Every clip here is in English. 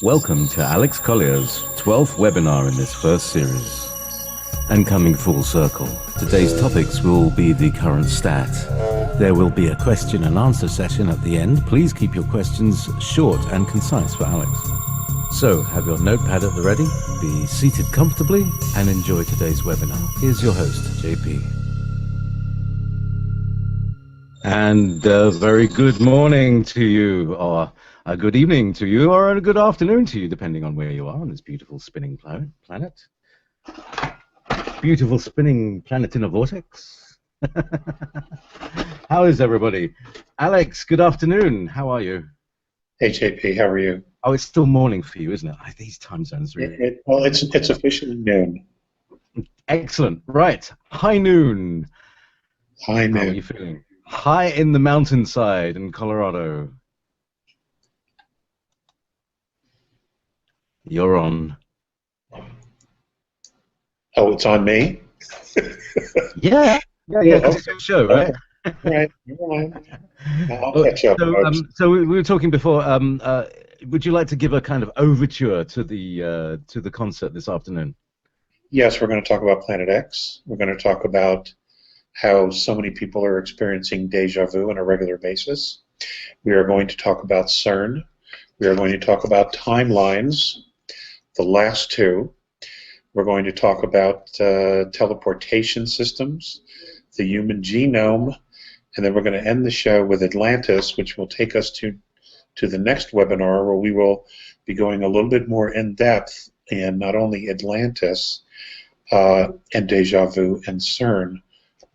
Welcome to Alex Collier's 12th webinar in this first series. And coming full circle, today's topics will be the current stat. There will be a question and answer session at the end. Please keep your questions short and concise for Alex. So have your notepad at the ready, be seated comfortably, and enjoy today's webinar. Here's your host, JP. And a very good morning to you, or a good evening to you, or a good afternoon to you, depending on where you are on this beautiful spinning planet. Beautiful spinning planet in a vortex. How is everybody? Alex, good afternoon. How are you? Hey, JP, how are you? Oh, it's still morning for you, isn't it? These time zones really. Well, it's officially noon. Excellent. Right. High noon. High noon. How are you feeling? High in the mountainside in Colorado. You're on. Oh, it's on me? Yeah, because it's your show, right? Right. I'll catch up. So we were talking before. Would you like to give a kind of overture to the concert this afternoon? Yes, we're going to talk about Planet X. We're going to talk about how so many people are experiencing deja vu on a regular basis. We are going to talk about CERN. We are going to talk about timelines, the last two. We're going to talk about teleportation systems, the human genome, and then we're going to end the show with Atlantis, which will take us to the next webinar, where we will be going a little bit more in depth in not only Atlantis and deja vu and CERN,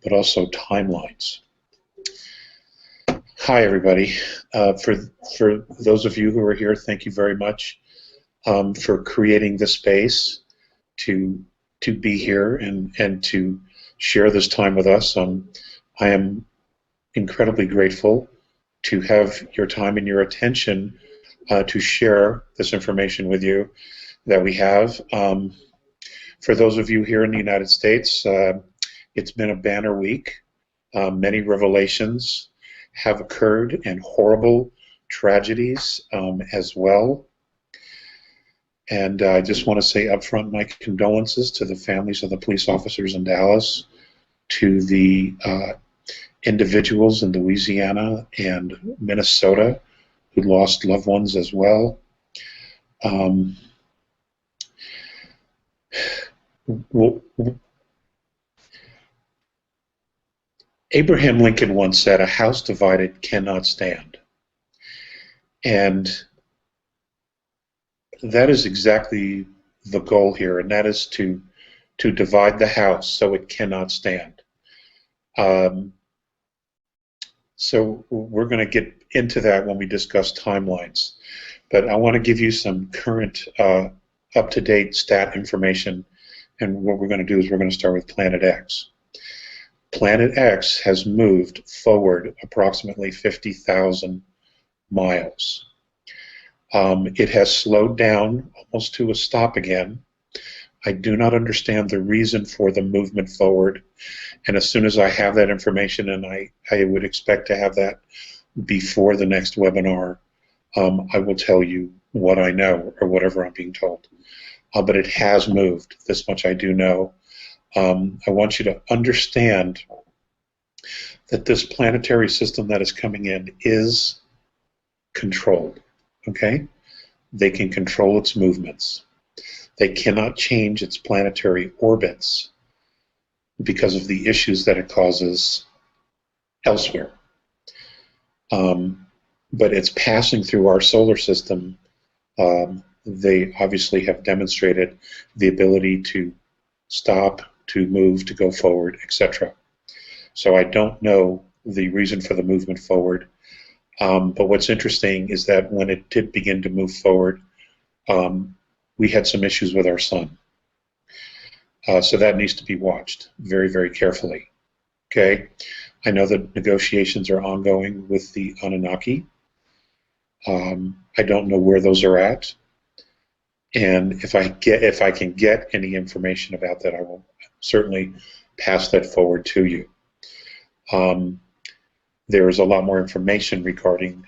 but also timelines. Hi, everybody. For those of you who are here, thank you very much for creating this space to be here and to share this time with us. I am incredibly grateful to have your time and your attention to share this information with you that we have. For those of you here in the United States, it's been a banner week. Many revelations have occurred and horrible tragedies as well. And I just want to say up front my condolences to the families of the police officers in Dallas, to the individuals in Louisiana and Minnesota who lost loved ones as well. Abraham Lincoln once said, "A house divided cannot stand." And that is exactly the goal here, and that is to divide the house so it cannot stand. So we're going to get into that when we discuss timelines. But I want to give you some current up-to-date stat information, and what we're going to do is we're going to start with Planet X. Planet X has moved forward approximately 50,000 miles. It has slowed down almost to a stop again. I do not understand the reason for the movement forward, and as soon as I have that information, and I would expect to have that before the next webinar, I will tell you what I know or whatever I'm being told. But it has moved. This much I do know. I want you to understand that this planetary system that is coming in is controlled. Okay? They can control its movements. They cannot change its planetary orbits because of the issues that it causes elsewhere. But it's passing through our solar system. They obviously have demonstrated the ability to stop, to move, to go forward, etc. So I don't know the reason for the movement forward. But what's interesting is that when it did begin to move forward, we had some issues with our sun. So that needs to be watched very, very carefully. Okay? I know that negotiations are ongoing with the Anunnaki. I don't know where those are at. And if I can get any information about that, I will certainly pass that forward to you. There is a lot more information regarding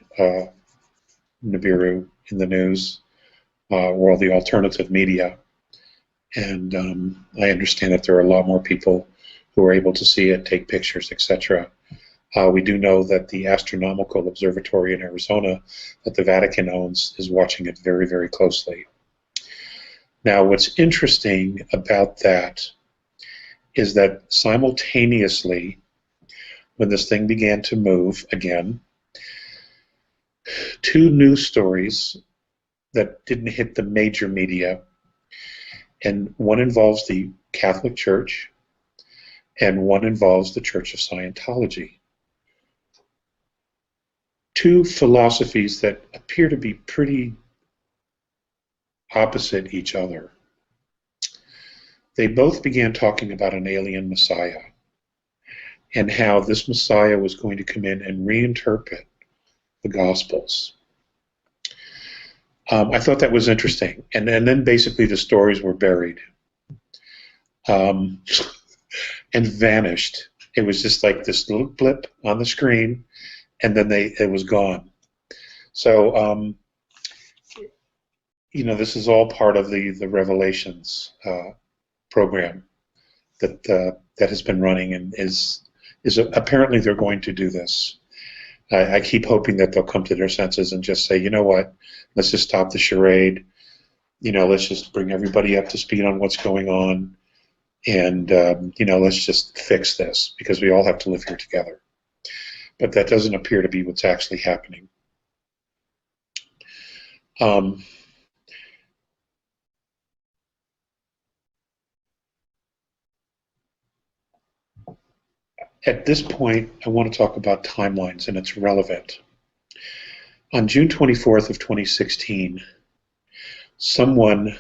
Nibiru in the news. or the alternative media. And I understand that there are a lot more people who are able to see it, take pictures, etc. We do know that the astronomical observatory in Arizona that the Vatican owns is watching it very, very closely. Now, what's interesting about that is that simultaneously, when this thing began to move again, two news stories that didn't hit the major media, and one involves the Catholic Church and one involves the Church of Scientology. Two philosophies that appear to be pretty opposite each other. They both began talking about an alien Messiah and how this Messiah was going to come in and reinterpret the Gospels. I thought that was interesting. And then basically the stories were buried and vanished. It was just like this little blip on the screen, and then it was gone. So, you know, this is all part of the Revelations program that has been running, and is apparently they're going to do this. I keep hoping that they'll come to their senses and just say, you know what, let's just stop the charade. You know, let's just bring everybody up to speed on what's going on, and you know, let's just fix this because we all have to live here together. But that doesn't appear to be what's actually happening. At this point, I want to talk about timelines, and it's relevant. On June 24th of 2016, someone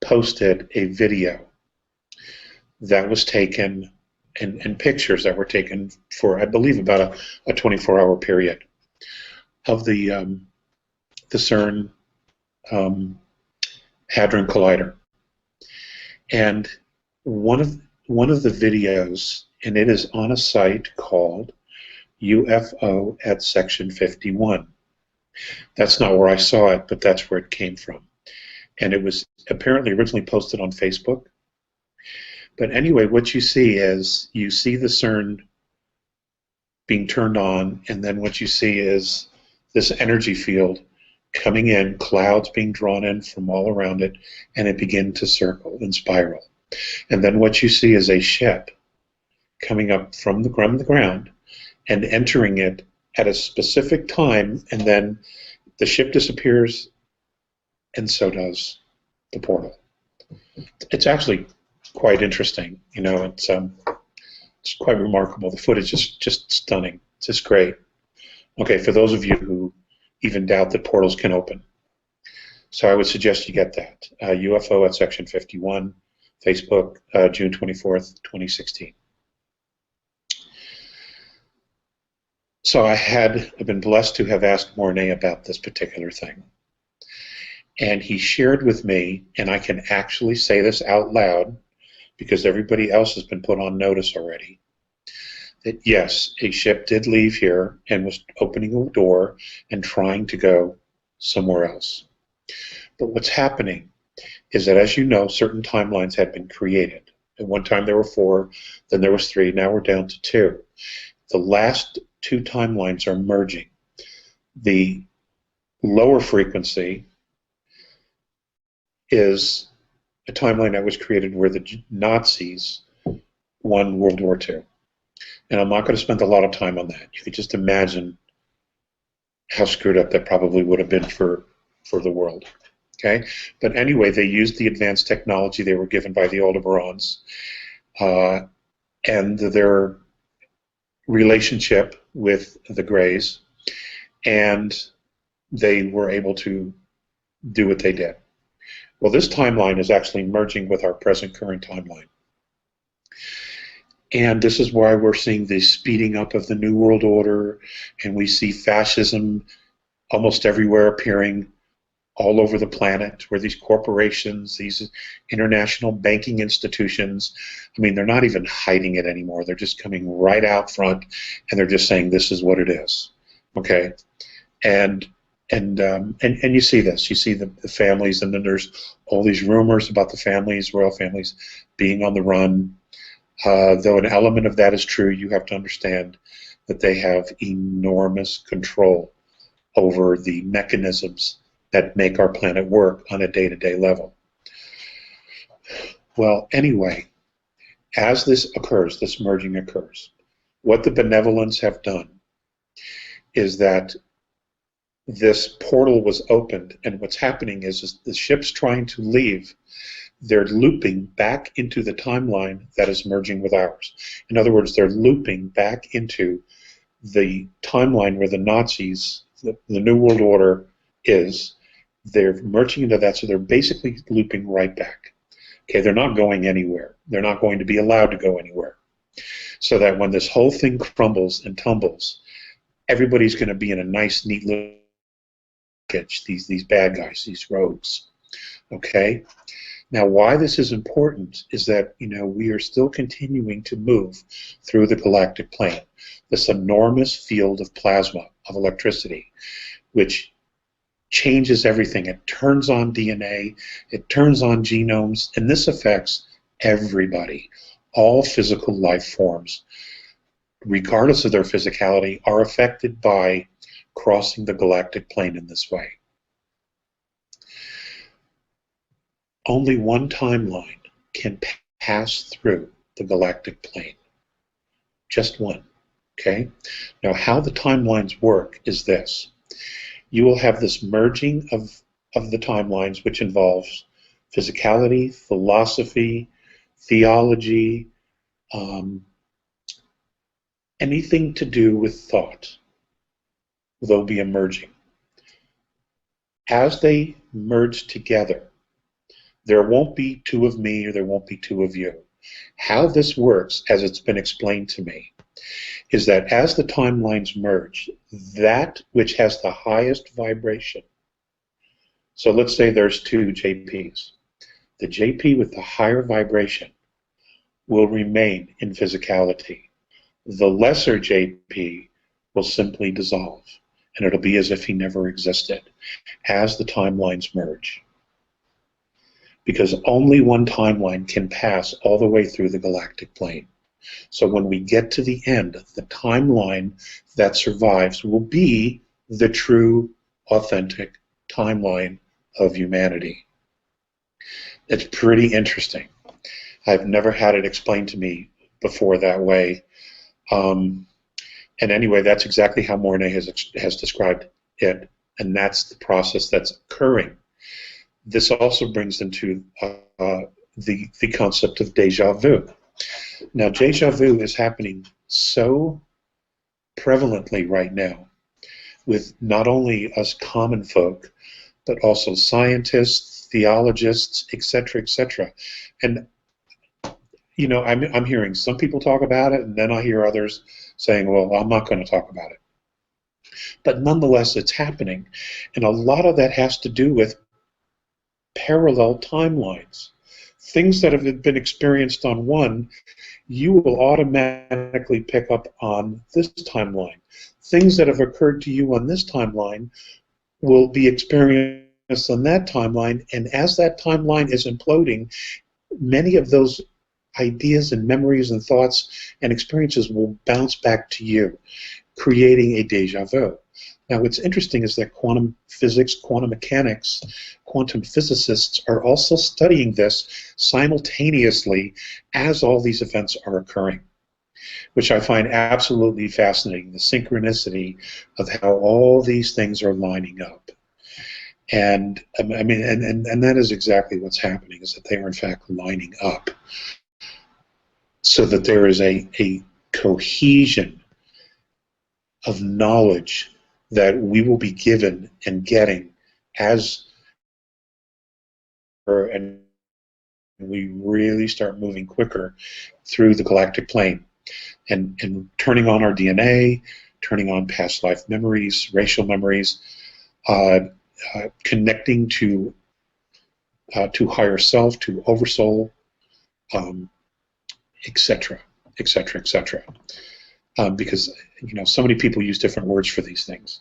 posted a video that was taken, and pictures that were taken for, I believe, about a 24-hour period of the CERN Hadron Collider. And one of the videos, and it is on a site called UFO at Section 51. That's not where I saw it, but that's where it came from. And it was apparently originally posted on Facebook. But anyway, what you see is, you see the CERN being turned on, and then what you see is this energy field coming in, clouds being drawn in from all around it, and it begins to circle and spiral. And then what you see is a ship coming up from the ground and entering it at a specific time, and then the ship disappears, and so does the portal. It's actually quite interesting. You know, it's quite remarkable. The footage is just stunning. It's just great. Okay, for those of you who even doubt that portals can open, so I would suggest you get that. UFO at Section 51, Facebook, June 24th, 2016. So I've been blessed to have asked Mornay about this particular thing. And he shared with me, and I can actually say this out loud because everybody else has been put on notice already, that yes, a ship did leave here and was opening a door and trying to go somewhere else. But what's happening is that, as you know, certain timelines had been created. At one time there were 4, then there was 3, now we're down to 2. The last 2 timelines are merging. The lower frequency is a timeline that was created where the Nazis won World War II. And I'm not going to spend a lot of time on that. You can just imagine how screwed up that probably would have been for the world. Okay? But anyway, they used the advanced technology they were given by the Aldebarans and their relationship with the Greys, and they were able to do what they did. Well, this timeline is actually merging with our present current timeline. And this is why we're seeing the speeding up of the New World Order, and we see fascism almost everywhere appearing all over the planet, where these corporations, these international banking institutions, I mean, they're not even hiding it anymore. They're just coming right out front, and they're just saying this is what it is. Okay? And And you see this. You see the families, and then there's all these rumors about the families, royal families, being on the run. Though an element of that is true, you have to understand that they have enormous control over the mechanisms that make our planet work on a day-to-day level. Well, anyway, as this occurs, this merging occurs, what the benevolents have done is that this portal was opened, and what's happening is the ship's trying to leave. They're looping back into the timeline that is merging with ours. In other words, they're looping back into the timeline where the Nazis, the New World Order is. They're merging into that, so they're basically looping right back. Okay, they're not going anywhere. They're not going to be allowed to go anywhere. So that when this whole thing crumbles and tumbles, everybody's going to be in a nice, neat little package, these bad guys, these rogues. Okay? Now, why this is important is that, we are still continuing to move through the galactic plane, this enormous field of plasma, of electricity, which changes everything. It turns on DNA, it turns on genomes, and this affects everybody. All physical life forms, regardless of their physicality, are affected by crossing the galactic plane in this way. Only one timeline can pass through the galactic plane. Just one. Okay? Now, how the timelines work is this. You will have this merging of the timelines, which involves physicality, philosophy, theology, anything to do with thought. There'll be a merging. As they merge together, there won't be two of me or there won't be two of you. How this works, as it's been explained to me, is that as the timelines merge, that which has the highest vibration, so let's say there's two JPs, the JP with the higher vibration will remain in physicality. The lesser JP will simply dissolve, and it'll be as if he never existed as the timelines merge. Because only one timeline can pass all the way through the galactic plane. So when we get to the end, the timeline that survives will be the true, authentic timeline of humanity. It's pretty interesting. I've never had it explained to me before that way. And anyway, that's exactly how Mornay has described it, and that's the process that's occurring. This also brings into the concept of déjà vu. Now, déjà vu is happening so prevalently right now with not only us common folk, but also scientists, theologists, etc., etc. And I'm hearing some people talk about it, and then I hear others saying, well, I'm not going to talk about it. But nonetheless, it's happening. And a lot of that has to do with parallel timelines. Things that have been experienced on one, you will automatically pick up on this timeline. Things that have occurred to you on this timeline will be experienced on that timeline, and as that timeline is imploding, many of those ideas and memories and thoughts and experiences will bounce back to you, creating a déjà vu. Now, what's interesting is that quantum physics, quantum mechanics, quantum physicists are also studying this simultaneously as all these events are occurring, which I find absolutely fascinating, the synchronicity of how all these things are lining up. And I mean, and that is exactly what's happening, is that they are in fact lining up so that there is a cohesion of knowledge that we will be given and getting as and we really start moving quicker through the galactic plane and turning on our DNA, turning on past life memories, racial memories, connecting to higher self, to oversoul, etc., etc., etc. Because so many people use different words for these things.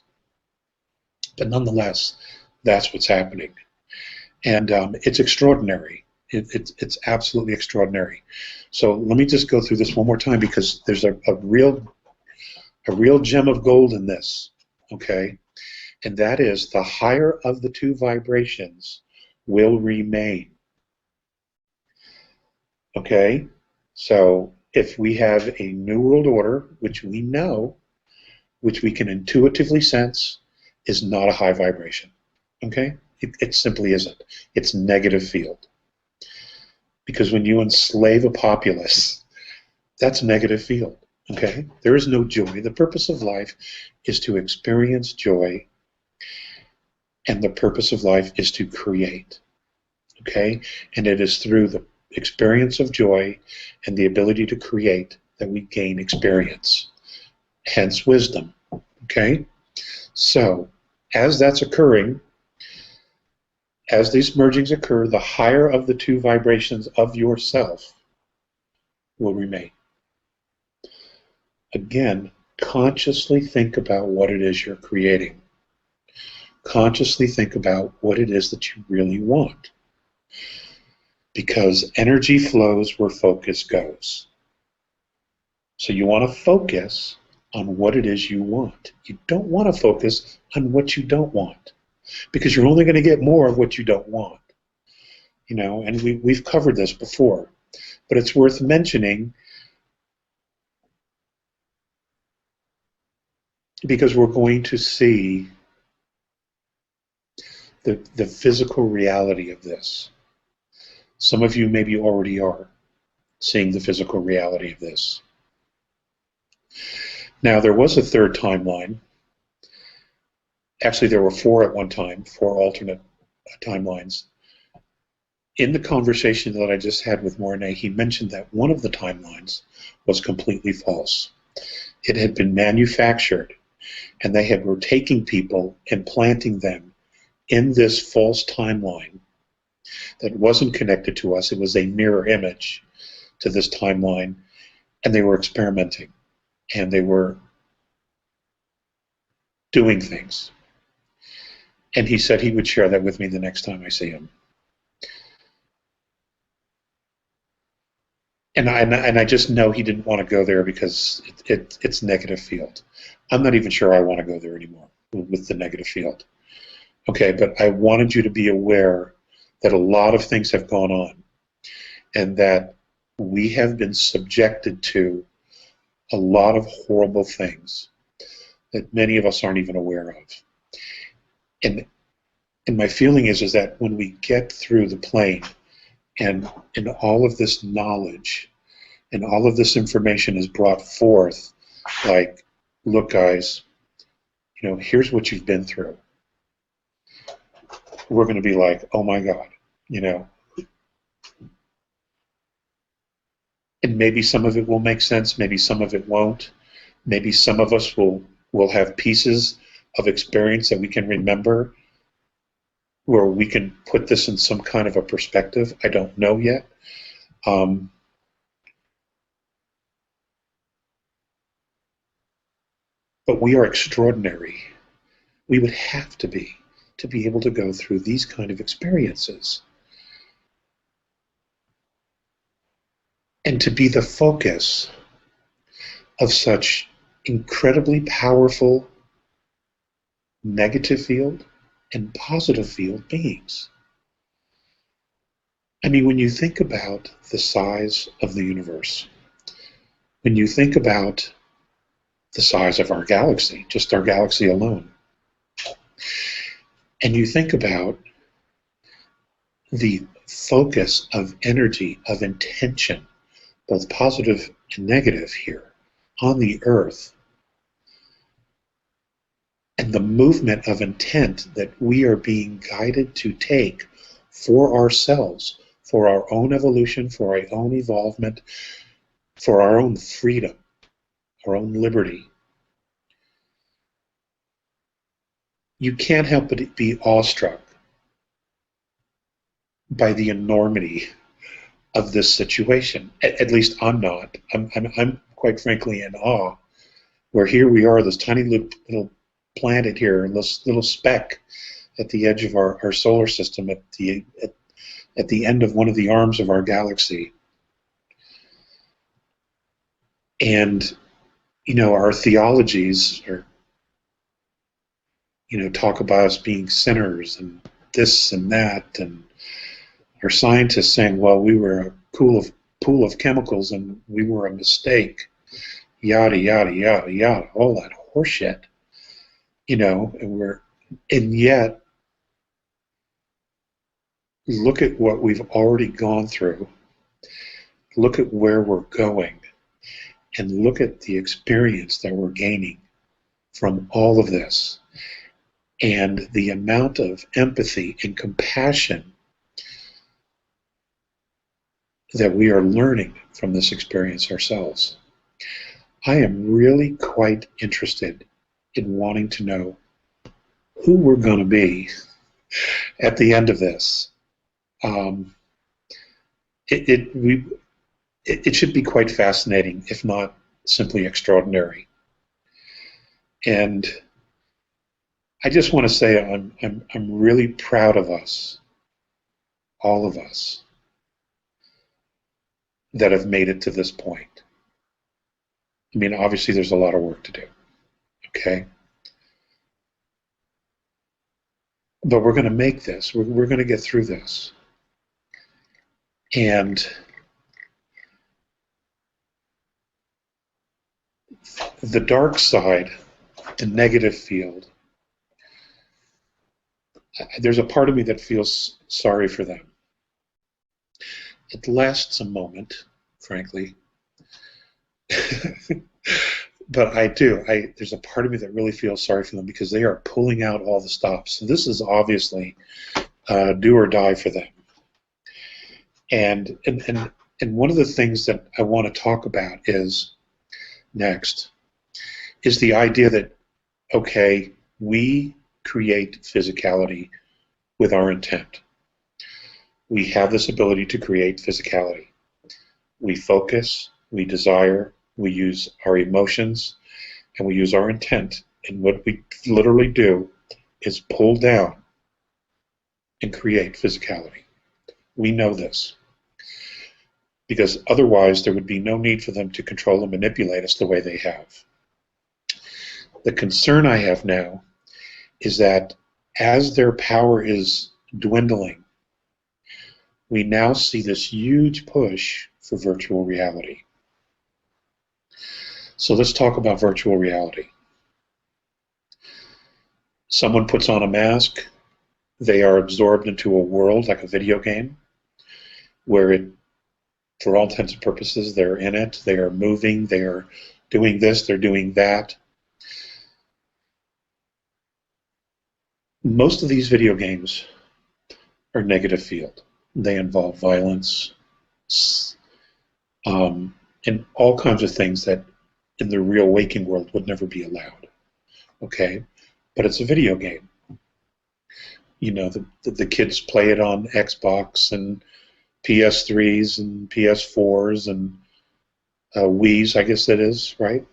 But nonetheless, that's what's happening. And it's extraordinary. It's absolutely extraordinary. So let me just go through this one more time, because there's a real gem of gold in this, okay? And that is, the higher of the two vibrations will remain, okay? So if we have a New World Order, which we know, which we can intuitively sense, is not a high vibration, okay? It simply isn't. It's negative field. Because when you enslave a populace, that's negative field, okay? There is no joy. The purpose of life is to experience joy, and the purpose of life is to create, okay? And it is through the experience of joy and the ability to create that we gain experience, hence wisdom, okay? So, as that's occurring, as these mergings occur, the higher of the two vibrations of yourself will remain. Again, consciously think about what it is you're creating. Consciously think about what it is that you really want. Because energy flows where focus goes. So you want to focus on what it is you want. You don't want to focus on what you don't want, because you're only going to get more of what you don't want. You know, and we've covered this before, but it's worth mentioning because we're going to see the physical reality of this. Some of you maybe already are seeing the physical reality of this. Now, there was a third timeline. Actually, there were four at one time, four alternate timelines. In the conversation that I just had with Mornay, he mentioned that one of the timelines was completely false. It had been manufactured, and they were taking people and planting them in this false timeline that wasn't connected to us. It was a mirror image to this timeline, and they were experimenting, and they were doing things. And he said he would share that with me the next time I see him. And I just know he didn't want to go there because it's negative field. I'm not even sure I want to go there anymore with the negative field. Okay, but I wanted you to be aware that a lot of things have gone on, and that we have been subjected to a lot of horrible things that many of us aren't even aware of. And my feeling is that when we get through the plane, and all of this knowledge and all of this information is brought forth, like, look guys, you know, here's what you've been through. We're going to be like, oh my God, you know. And maybe some of it will make sense, maybe some of it won't. Maybe some of us will have pieces of experience that we can remember, where we can put this in some kind of a perspective. I don't know yet. But we are extraordinary. We would have to be able to go through these kind of experiences. And to be the focus of such incredibly powerful negative field and positive field beings. I mean, when you think about the size of the universe, when you think about the size of our galaxy, just our galaxy alone, and you think about the focus of energy, of intention, both positive and negative here on the earth, and the movement of intent that we are being guided to take for ourselves, for our own evolution, for our own evolvement, for our own freedom, our own liberty. You can't help but be awestruck by the enormity of this situation. At least I'm not. I'm quite frankly in awe, where here we are, this tiny little planet here, this little speck at the edge of our solar system, at the end of one of the arms of our galaxy. And, you know, our theologies are, you know, talk about us being sinners and this and that, and our scientists saying, well, we were a pool of chemicals and we were a mistake, yada, yada, yada, yada, all that horseshit, you know, and yet, look at what we've already gone through, look at where we're going, and look at the experience that we're gaining from all of this, and the amount of empathy and compassion that we are learning from this experience ourselves. I am really quite interested in wanting to know who we're going to be at the end of this. It should be quite fascinating, if not simply extraordinary. And I just want to say I'm really proud of us, all of us, that have made it to this point. I mean, obviously there's a lot of work to do, okay? But we're going to make this. We're going to get through this. And the dark side, the negative field, there's a part of me that feels sorry for them. It lasts a moment, frankly. But I do. There's a part of me that really feels sorry for them because they are pulling out all the stops. So this is obviously do or die for them. And one of the things that I want to talk about is the idea that, okay, we create physicality with our intent. We have this ability to create physicality. We focus, we desire, we use our emotions, and we use our intent. And what we literally do is pull down and create physicality. We know this, because otherwise there would be no need for them to control and manipulate us the way they have. The concern I have now is that as their power is dwindling, we now see this huge push for virtual reality. So let's talk about virtual reality. Someone puts on a mask, they are absorbed into a world like a video game, where for all intents and purposes, they're in it, they are moving, they are doing this, they're doing that. Most of these video games are negative field. They involve violence, and all kinds of things that in the real waking world would never be allowed. Okay? But it's a video game. You know, the kids play it on Xbox and PS3s and PS4s and Wii's, I guess that is, right?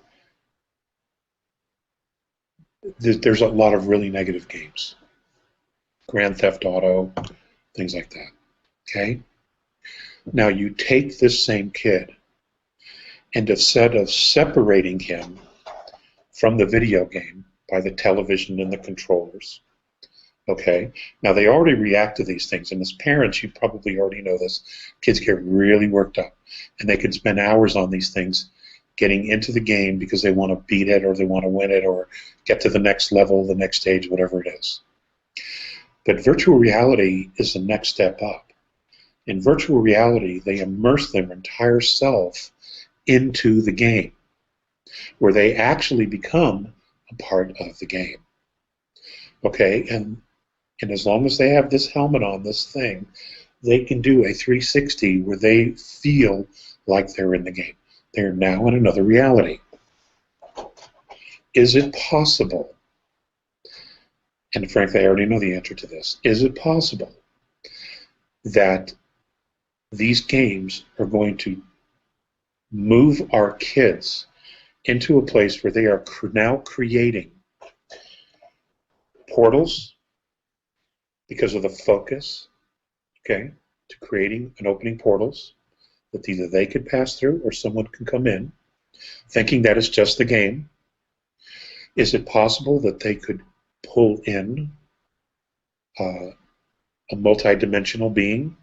There's a lot of really negative games. Grand Theft Auto, things like that. Okay? Now you take this same kid, and instead of separating him from the video game by the television and the controllers, okay? Now they already react to these things, and as parents, you probably already know this. Kids get really worked up, and they can spend hours on these things getting into the game because they want to beat it or they want to win it or get to the next level, the next stage, whatever it is. But virtual reality is the next step up. In virtual reality, they immerse their entire self into the game, where they actually become a part of the game. Okay, and as long as they have this helmet on, this thing, they can do a 360 where they feel like they're in the game. They're now in another reality. Is it possible, and frankly I already know the answer to this, is it possible that these games are going to move our kids into a place where they are now creating portals because of the focus, okay, to creating and opening portals that either they could pass through or someone can come in, thinking that it's just the game. Is it possible that they could pull in a multidimensional being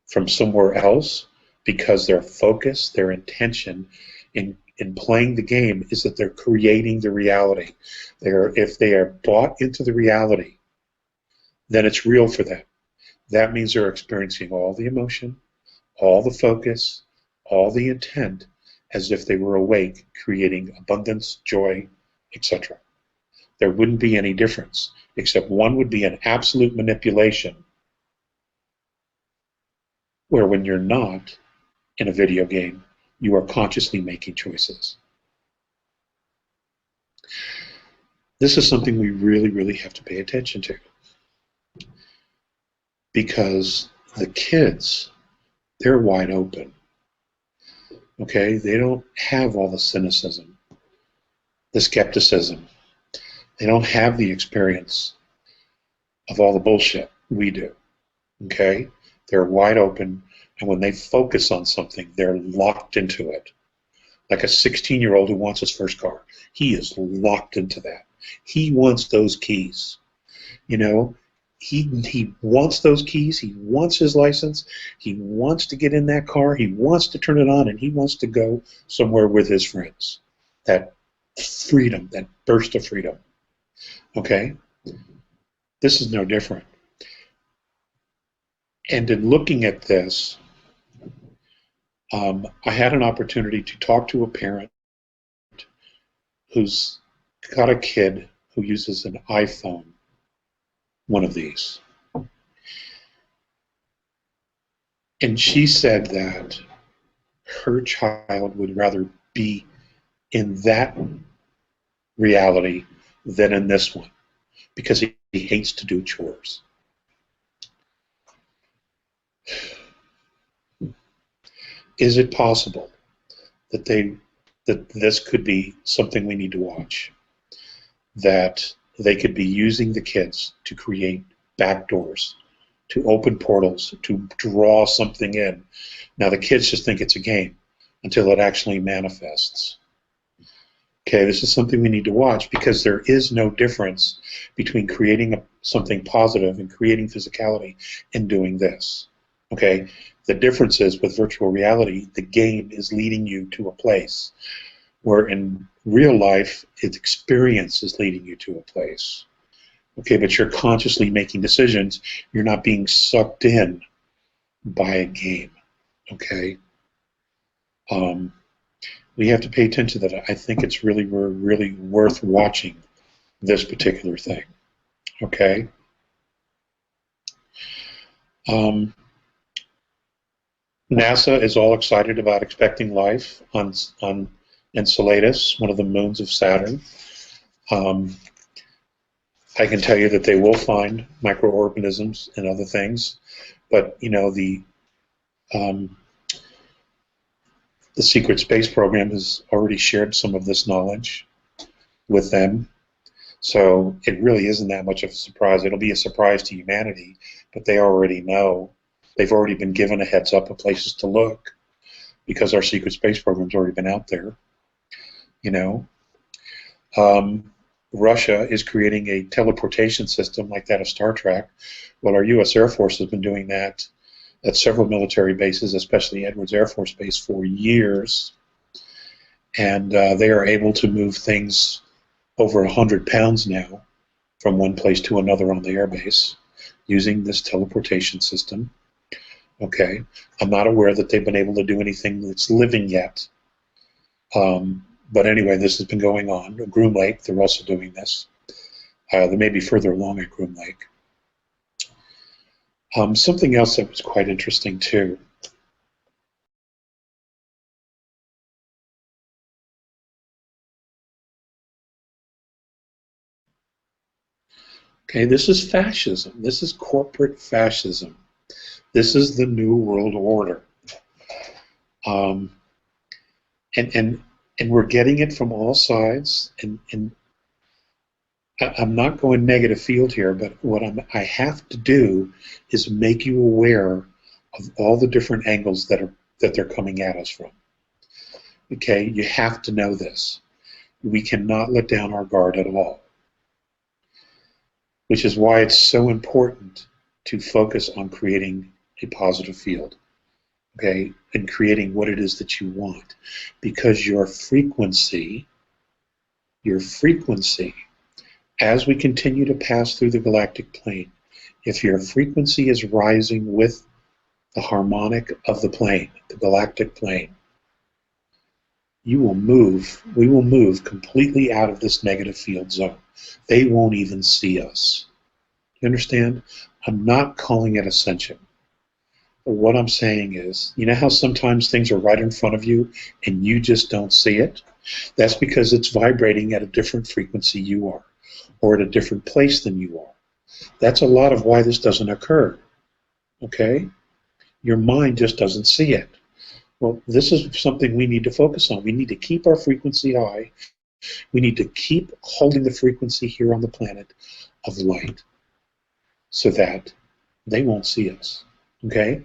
from somewhere else because their focus, their intention in playing the game is that they're creating the reality. If they are bought into the reality, then it's real for them. That means they're experiencing all the emotion, all the focus, all the intent as if they were awake, creating abundance, joy, etc. There wouldn't be any difference, except one would be an absolute manipulation, where when you're not in a video game, you are consciously making choices. This is something we really, really have to pay attention to, because the kids, they're wide open. Okay, they don't have all the cynicism, the skepticism. They don't have the experience of all the bullshit we do. Okay, they're wide open, and when they focus on something, they're locked into it. Like a 16-year-old who wants his first car, he is locked into that. He wants those keys. You know, he wants those keys. He wants his license. He wants to get in that car. He wants to turn it on, and he wants to go somewhere with his friends. That freedom, that burst of freedom. Okay? This is no different. And in looking at this, I had an opportunity to talk to a parent who's got a kid who uses an iPhone, one of these. And she said that her child would rather be in that reality than in this one, because he hates to do chores. Is it possible that this could be something we need to watch? That they could be using the kids to create backdoors, to open portals, to draw something in. Now the kids just think it's a game until it actually manifests. Okay, this is something we need to watch, because there is no difference between creating something positive and creating physicality and doing this. Okay, the difference is with virtual reality, the game is leading you to a place, where in real life, its experience is leading you to a place. Okay, but you're consciously making decisions. You're not being sucked in by a game. Okay. We have to pay attention to that. I think it's really worth watching this particular thing. Okay. NASA is all excited about expecting life on Enceladus, one of the moons of Saturn. I can tell you that they will find microorganisms and other things, but you know the secret space program has already shared some of this knowledge with them, so it really isn't that much of a surprise. It'll be a surprise to humanity, but they already know. They've already been given a heads up of places to look, because our secret space program's already been out there. You know. Russia is creating a teleportation system like that of Star Trek. Well, our U.S. Air Force has been doing that at several military bases, especially Edwards Air Force Base, for years. And they are able to move things over 100 pounds now from one place to another on the airbase using this teleportation system. Okay, I'm not aware that they've been able to do anything that's living yet. But anyway, this has been going on. Groom Lake, they're also doing this. They may be further along at Groom Lake. Something else that was quite interesting too. Okay, this is fascism. This is corporate fascism. This is the New World Order. And we're getting it from all sides. And I'm not going negative field here, but what I have to do is make you aware of all the different angles that they're coming at us from. Okay, you have to know this. We cannot let down our guard at all, which is why it's so important to focus on creating a positive field, okay, and creating what it is that you want, because your frequency, as we continue to pass through the galactic plane, if your frequency is rising with the harmonic of the plane, the galactic plane, we will move completely out of this negative field zone. They won't even see us. You understand? I'm not calling it ascension. But what I'm saying is, you know how sometimes things are right in front of you and you just don't see it? That's because it's vibrating at a different frequency you are, or at a different place than you are. That's a lot of why this doesn't occur, okay? Your mind just doesn't see it. Well, this is something we need to focus on. We need to keep our frequency high. We need to keep holding the frequency here on the planet of light so that they won't see us, okay?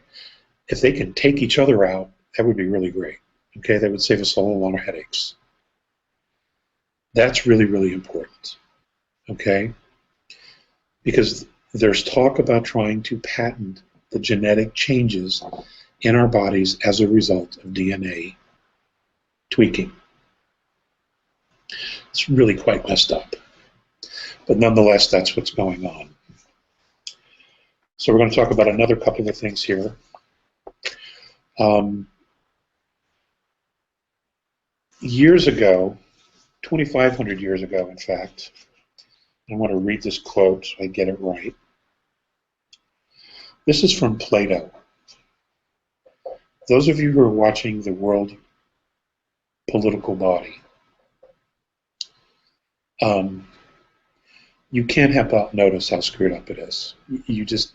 If they can take each other out, that would be really great, okay? That would save us all a lot of headaches. That's really, really important, okay? Because there's talk about trying to patent the genetic changes in our bodies as a result of DNA tweaking. It's really quite messed up. But nonetheless, that's what's going on. So we're going to talk about another couple of things here. Years ago, 2,500 years ago, in fact, I want to read this quote so I get it right. This is from Plato. Those of you who are watching the world political body, you can't help but notice how screwed up it is. You just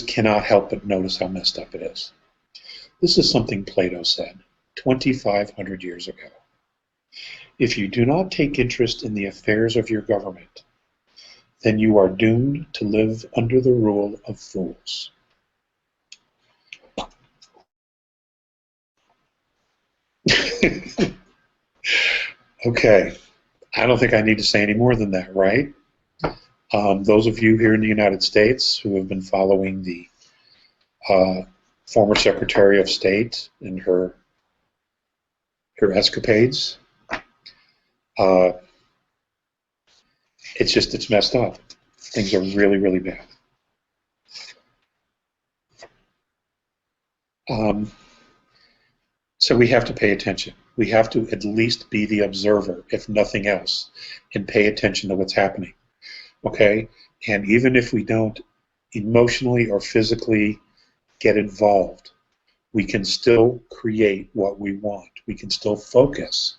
cannot help but notice how messed up it is. This is something Plato said 2,500 years ago. If you do not take interest in the affairs of your government, then you are doomed to live under the rule of fools. Okay, I don't think I need to say any more than that, right? Those of you here in the United States who have been following the former Secretary of State and her escapades, it's messed up. Things are really, really bad. So we have to pay attention. We have to at least be the observer, if nothing else, and pay attention to what's happening, okay? And even if we don't emotionally or physically get involved, we can still create what we want. We can still focus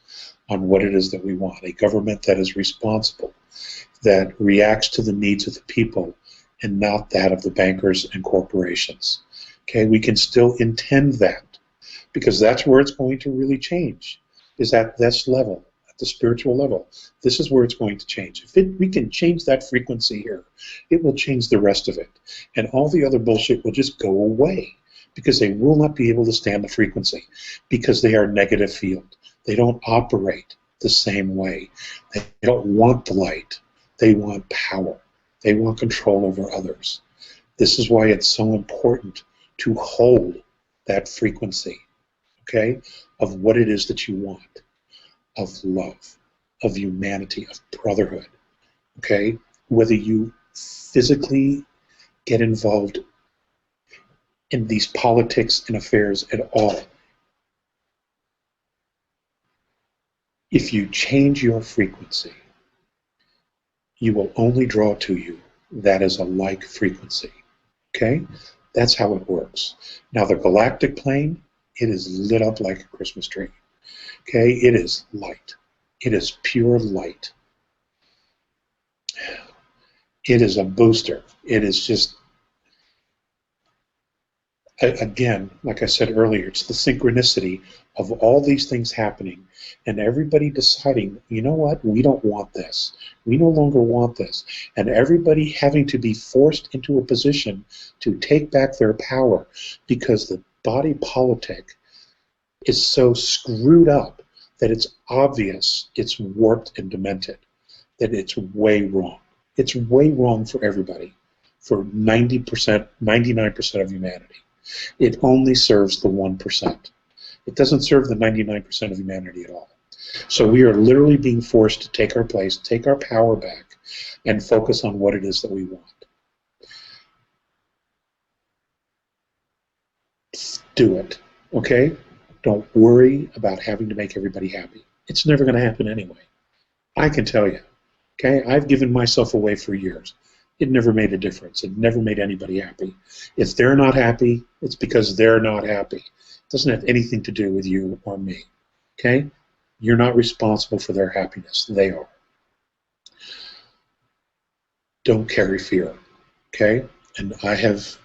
on what it is that we want. A government that is responsible, that reacts to the needs of the people and not that of the bankers and corporations. Okay, we can still intend that, because that's where it's going to really change, is at this level, at the spiritual level. This is where it's going to change. If we can change that frequency here, it will change the rest of it. And all the other bullshit will just go away, because they will not be able to stand the frequency, because they are negative field. They don't operate the same way. They don't want the light. They want power. They want control over others. This is why it's so important to hold that frequency, okay, of what it is that you want, of love, of humanity, of brotherhood, okay? Whether you physically get involved in these politics and affairs at all, if you change your frequency, you will only draw to you that is a like frequency, okay? That's how it works. Now the galactic plane, it is lit up like a Christmas tree, okay? It is light. It is pure light. It is a booster. It is just, Again, like I said earlier, it's the synchronicity of all these things happening and everybody deciding, you know what, we don't want this. We no longer want this. And everybody having to be forced into a position to take back their power because the body politic is so screwed up that it's obvious it's warped and demented, that it's way wrong. It's way wrong for everybody, for 90%, 99% of humanity. It only serves the 1%. It doesn't serve the 99% of humanity at all. So we are literally being forced to take our place, take our power back, and focus on what it is that we want. Do it, okay? Don't worry about having to make everybody happy. It's never going to happen anyway. I can tell you, okay? I've given myself away for years. It never made a difference. It never made anybody happy. If they're not happy, it's because they're not happy. It doesn't have anything to do with you or me, okay? You're not responsible for their happiness. They are. Don't carry fear, okay? And I have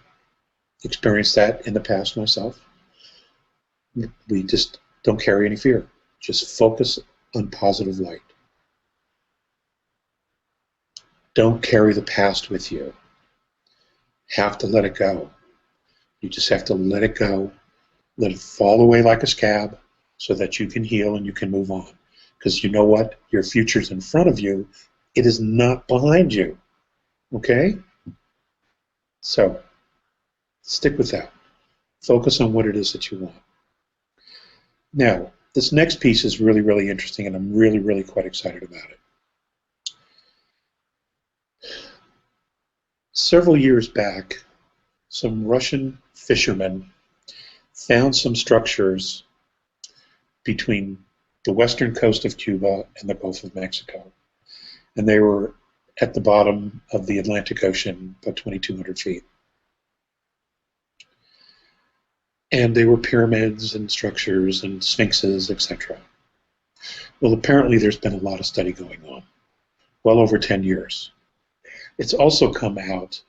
experienced that in the past myself. We just don't carry any fear. Just focus on positive light. Don't carry the past with you. Have to let it go. You just have to let it go. Let it fall away like a scab so that you can heal and you can move on. Because you know what? Your future's in front of you. It is not behind you. Okay? So, stick with that. Focus on what it is that you want. Now, this next piece is really, really interesting, and I'm really, really quite excited about it. Several years back, some Russian fishermen found some structures between the western coast of Cuba and the Gulf of Mexico. And they were at the bottom of the Atlantic Ocean, about 2,200 feet. And they were pyramids and structures and sphinxes, etc. Well, apparently there's been a lot of study going on, well over 10 years. It's also come out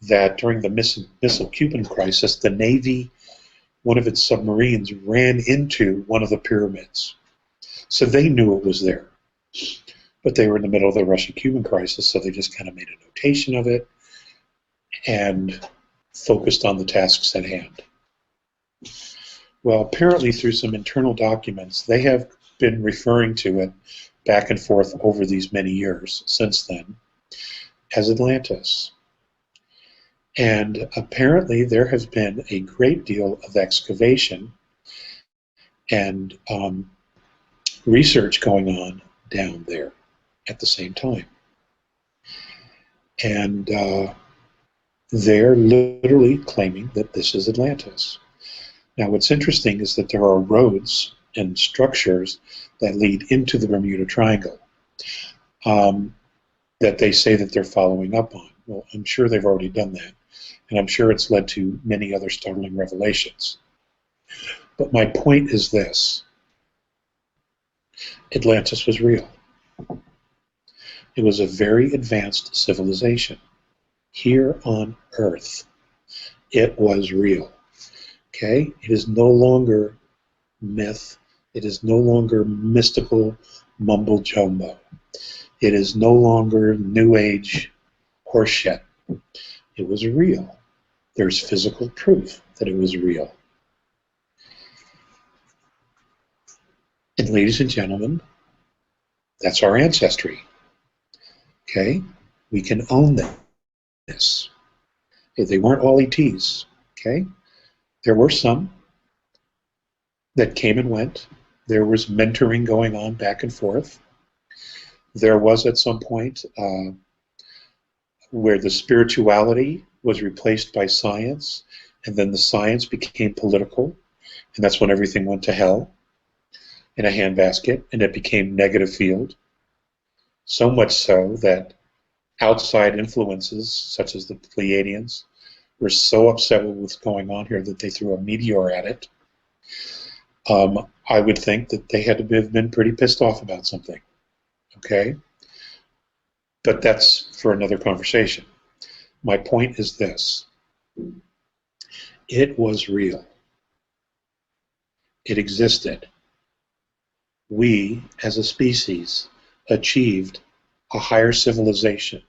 that during the missile Cuban crisis, the Navy, one of its submarines, ran into one of the pyramids. So they knew it was there. But they were in the middle of the Russia-Cuban crisis, so they just kind of made a notation of it and focused on the tasks at hand. Well, apparently through some internal documents, they have been referring to it back and forth over these many years since then as Atlantis. And apparently there has been a great deal of excavation and research going on down there at the same time. And they're literally claiming that this is Atlantis. Now, what's interesting is that there are roads and structures that lead into the Bermuda Triangle that they say that they're following up on. Well, I'm sure they've already done that, and I'm sure it's led to many other startling revelations. But my point is this: Atlantis was real. It was a very advanced civilization. Here on Earth, it was real. Okay? It is no longer myth. It is no longer mystical mumbo jumbo. It is no longer New Age horseshit. It was real. There's physical proof that it was real. And ladies and gentlemen, that's our ancestry. Okay? We can own this. They weren't all ETs. Okay? There were some that came and went. There was mentoring going on back and forth. There was at some point where the spirituality was replaced by science, and then the science became political, and that's when everything went to hell in a handbasket, and it became negative field. So much so that outside influences, such as the Pleiadians, were so upset with what's going on here that they threw a meteor at it. I would think that they had to have been pretty pissed off about something. Okay? But that's for another conversation. My point is this. It was real. It existed. We, as a species, achieved a higher civilization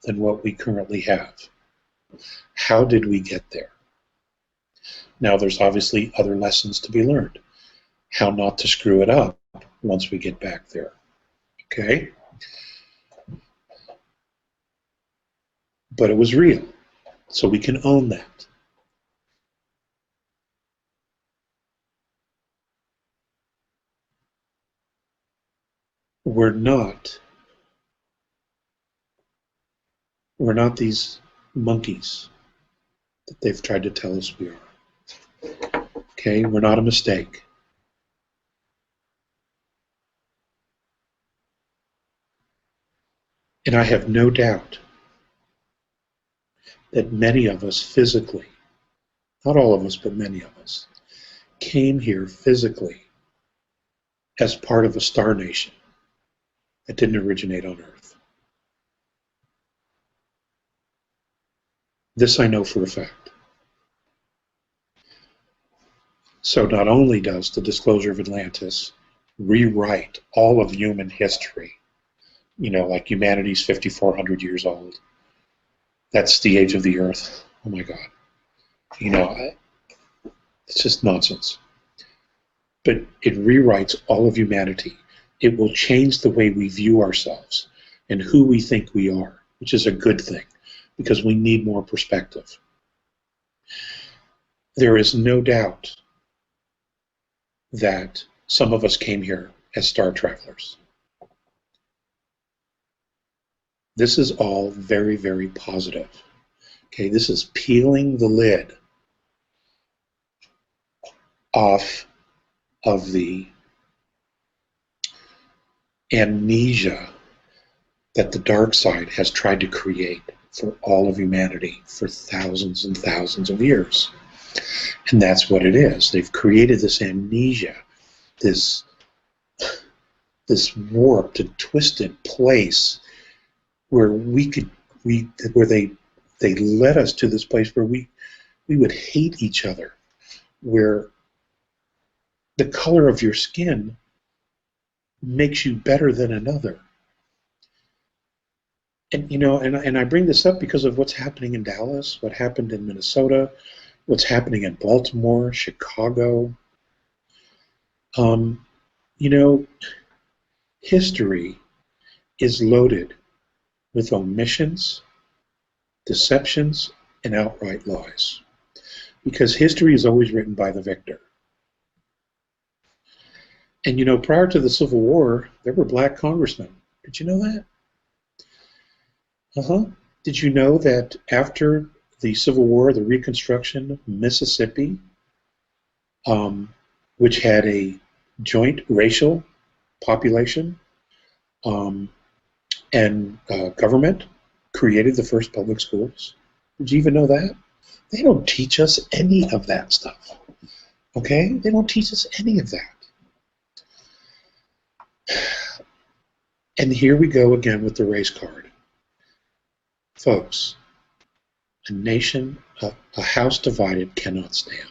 than what we currently have. How did we get there? Now, there's obviously other lessons to be learned. How not to screw it up once we get back there. Okay? But it was real. So we can own that. We're not these monkeys that they've tried to tell us we are. Okay? We're not a mistake. And I have no doubt that many of us physically, not all of us, but many of us, came here physically as part of a star nation that didn't originate on Earth. This I know for a fact. So not only does the disclosure of Atlantis rewrite all of human history, like humanity's 5,400 years old. That's the age of the Earth. Oh my God. It's just nonsense. But it rewrites all of humanity. It will change the way we view ourselves and who we think we are, which is a good thing because we need more perspective. There is no doubt that some of us came here as star travelers. This is all very, very positive. Okay, this is peeling the lid off of the amnesia that the dark side has tried to create for all of humanity for thousands and thousands of years. And that's what it is. They've created this amnesia, this warped and twisted place where they led us to this place where we would hate each other, where the color of your skin makes you better than another. And and I bring this up because of what's happening in Dallas, what happened in Minnesota, what's happening in Baltimore, Chicago. History is loaded with omissions, deceptions, and outright lies. Because history is always written by the victor. And prior to the Civil War, there were black congressmen. Did you know that? Did you know that after the Civil War, the Reconstruction, Mississippi, which had a joint racial population and government, created the first public schools? Did you even know that? They don't teach us any of that stuff. Okay? They don't teach us any of that. And here we go again with the race card. Folks, a house divided cannot stand.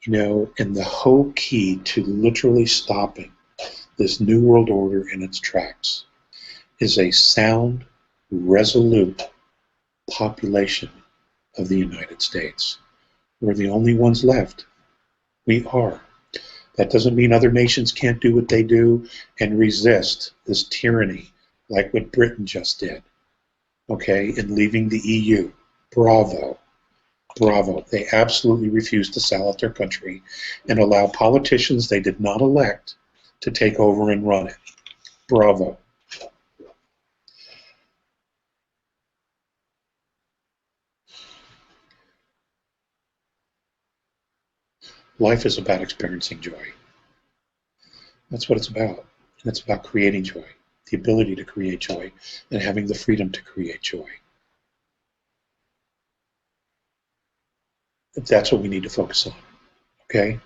And the whole key to literally stopping this New World Order in its tracks is a sound, resolute population of the United States. We're the only ones left. We are. That doesn't mean other nations can't do what they do and resist this tyranny like what Britain just did, okay, in leaving the EU. Bravo. Bravo. They absolutely refused to sell out their country and allow politicians they did not elect to take over and run it. Bravo. Life is about experiencing joy. That's what it's about. And it's about creating joy, the ability to create joy, and having the freedom to create joy. That's what we need to focus on, okay?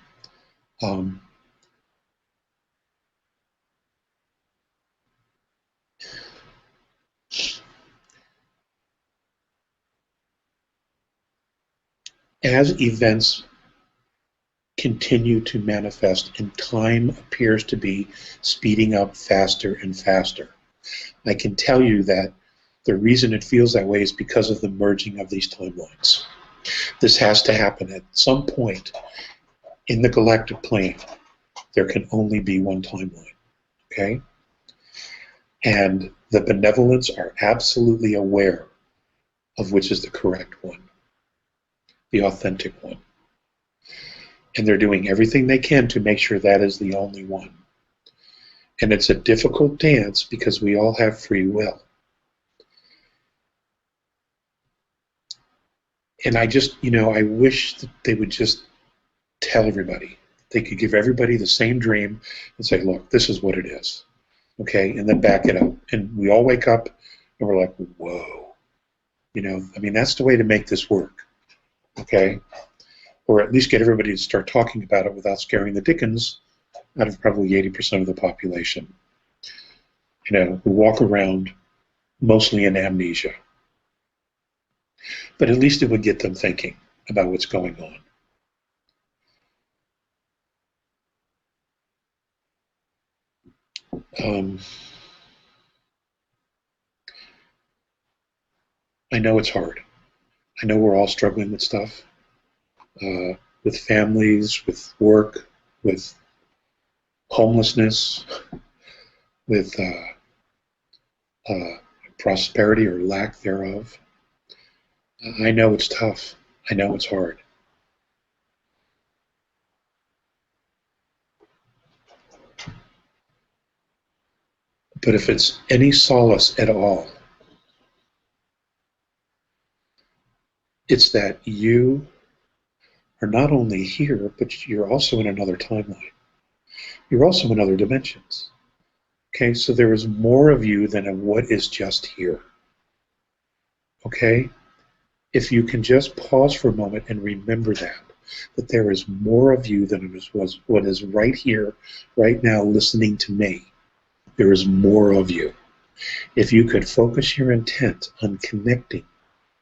As events continue to manifest and time appears to be speeding up faster and faster, I can tell you that the reason it feels that way is because of the merging of these timelines. This has to happen at some point in the galactic plane. There can only be one timeline, okay? And the benevolents are absolutely aware of which is the correct one, the authentic one. And they're doing everything they can to make sure that is the only one. And it's a difficult dance because we all have free will. And I just, I wish that they would just tell everybody. They could give everybody the same dream and say, look, this is what it is. Okay, and then back it up. And we all wake up and we're like, whoa. That's the way to make this work. Okay? Or at least get everybody to start talking about it without scaring the dickens out of probably 80% of the population, who walk around mostly in amnesia. But at least it would get them thinking about what's going on. I know it's hard. I know we're all struggling with stuff, with families, with work, with homelessness, with prosperity or lack thereof. I know it's tough. I know it's hard. But if it's any solace at all, it's that you are not only here, but you're also in another timeline. You're also in other dimensions. Okay, so there is more of you than of what is just here. Okay? If you can just pause for a moment and remember that there is more of you than was what is right here, right now, listening to me. There is more of you. If you could focus your intent on connecting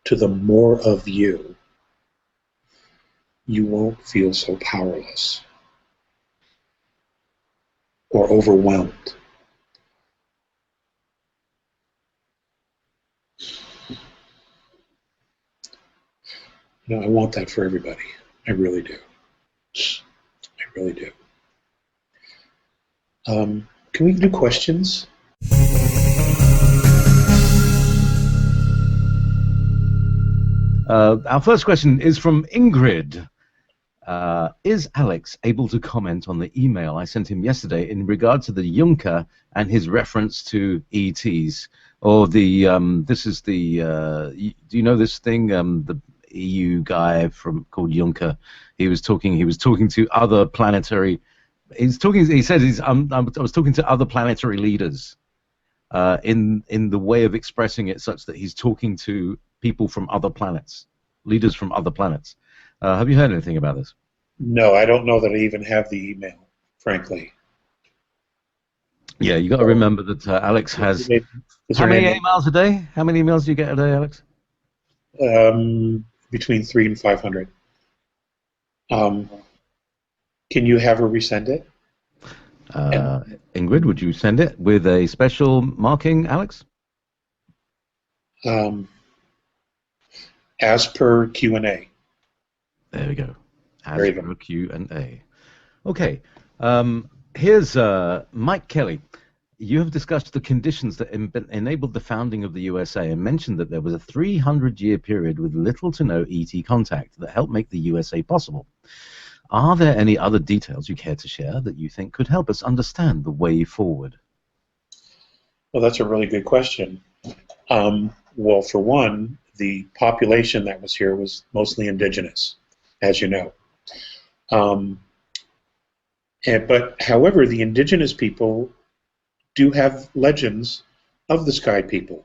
to the more of you, you won't feel so powerless or overwhelmed. I want that for everybody. I really do. I really do. Can we do questions? Our first question is from Ingrid. Is Alex able to comment on the email I sent him yesterday in regard to the Juncker and his reference to ETs? Or this is the, do you know this thing, the EU guy called Juncker? He was talking to other planetary, he said I was talking to other planetary leaders in the way of expressing it such that he's talking to people from other planets, leaders from other planets. Have you heard anything about this? No, I don't know that I even have the email, frankly. Yeah, you got to remember that Alex has how many emails a day? How many emails do you get a day, Alex? Between 300 and 500. Can you have her resend it? Ingrid, would you send it with a special marking, Alex? As per Q&A. There we go. As per Q&A. Okay. Here's Mike Kelly. You have discussed the conditions that enabled the founding of the USA and mentioned that there was a 300-year period with little to no ET contact that helped make the USA possible. Are there any other details you care to share that you think could help us understand the way forward? Well, that's a really good question. Well, for one, the population that was here was mostly indigenous, as you know. But however, the indigenous people do have legends of the sky people.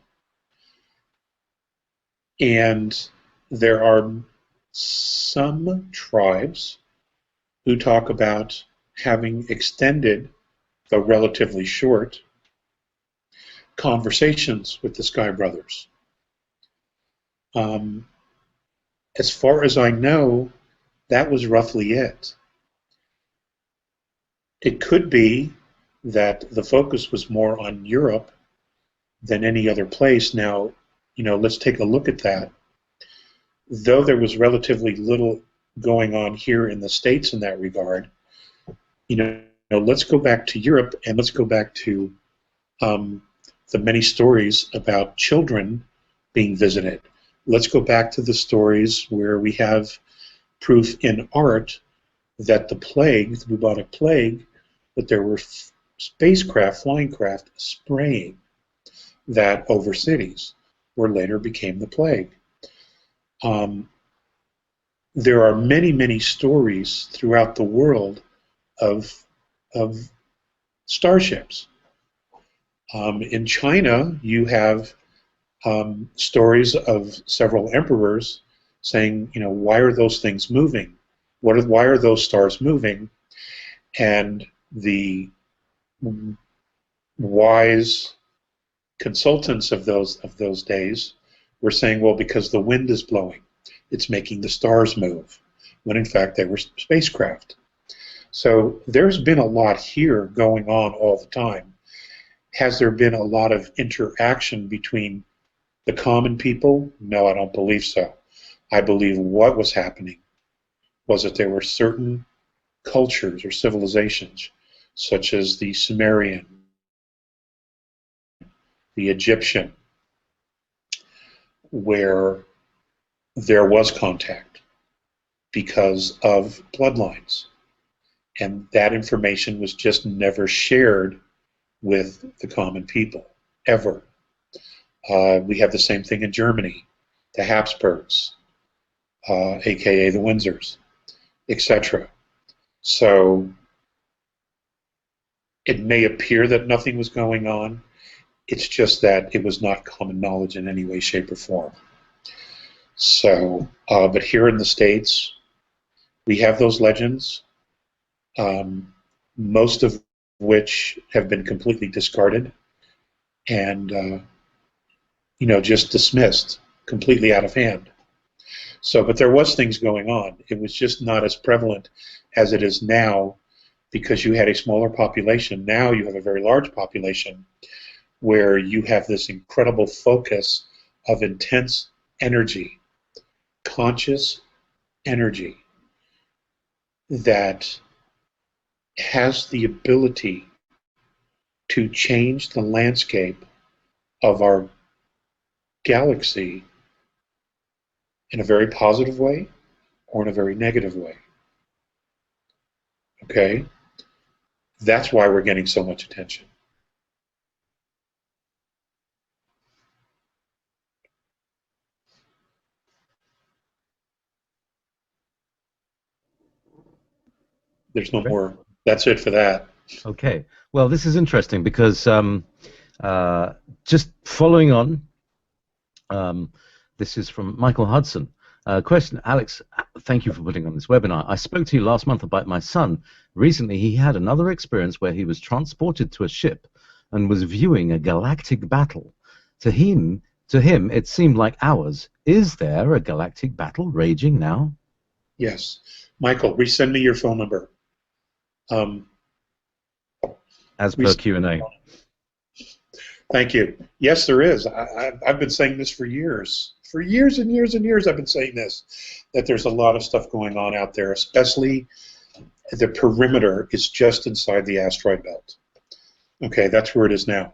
And there are some tribes who talk about having extended, though relatively short, conversations with the Sky Brothers. as far as I know, that was roughly it. It could be that the focus was more on Europe than any other place. Now, let's take a look at that. Though there was relatively little going on here in the States in that regard, let's go back to Europe and let's go back to the many stories about children being visited. Let's go back to the stories where we have proof in art that the plague, the bubonic plague, that there were spacecraft, flying craft, spraying that over cities, where later became the plague. There are many, many stories throughout the world of starships. In China, you have stories of several emperors saying, why are those things moving? Why are those stars moving? And the wise consultants of those days were saying, well, because the wind is blowing, it's making the stars move, when in fact they were spacecraft. So there's been a lot here going on all the time. Has there been a lot of interaction between the common people? No, I don't believe so. I believe what was happening was that there were certain cultures or civilizations, such as the Sumerian, the Egyptian, where there was contact because of bloodlines. And that information was just never shared with the common people, ever. We have the same thing in Germany, the Habsburgs, aka the Windsors, etc. So it may appear that nothing was going on. It's just that it was not common knowledge in any way, shape, or form. So, but here in the States, we have those legends, most of which have been completely discarded and, just dismissed, completely out of hand. So, but there was things going on. It was just not as prevalent as it is now because you had a smaller population. Now you have a very large population where you have this incredible focus of intense energy, conscious energy that has the ability to change the landscape of our galaxy in a very positive way or in a very negative way. Okay? That's why we're getting so much attention. There's no more. That's it for that. Okay. Well, this is interesting because just following on, this is from Michael Hudson. Question, Alex, thank you for putting on this webinar. I spoke to you last month about my son. Recently, he had another experience where he was transported to a ship and was viewing a galactic battle. To him, it seemed like hours. Is there a galactic battle raging now? Yes. Michael, resend me your phone number. As per Q&A. Thank you. Yes, there is. I've been saying this for years. For years and years and years I've been saying this, that there's a lot of stuff going on out there, especially the perimeter is just inside the asteroid belt. Okay, that's where it is now.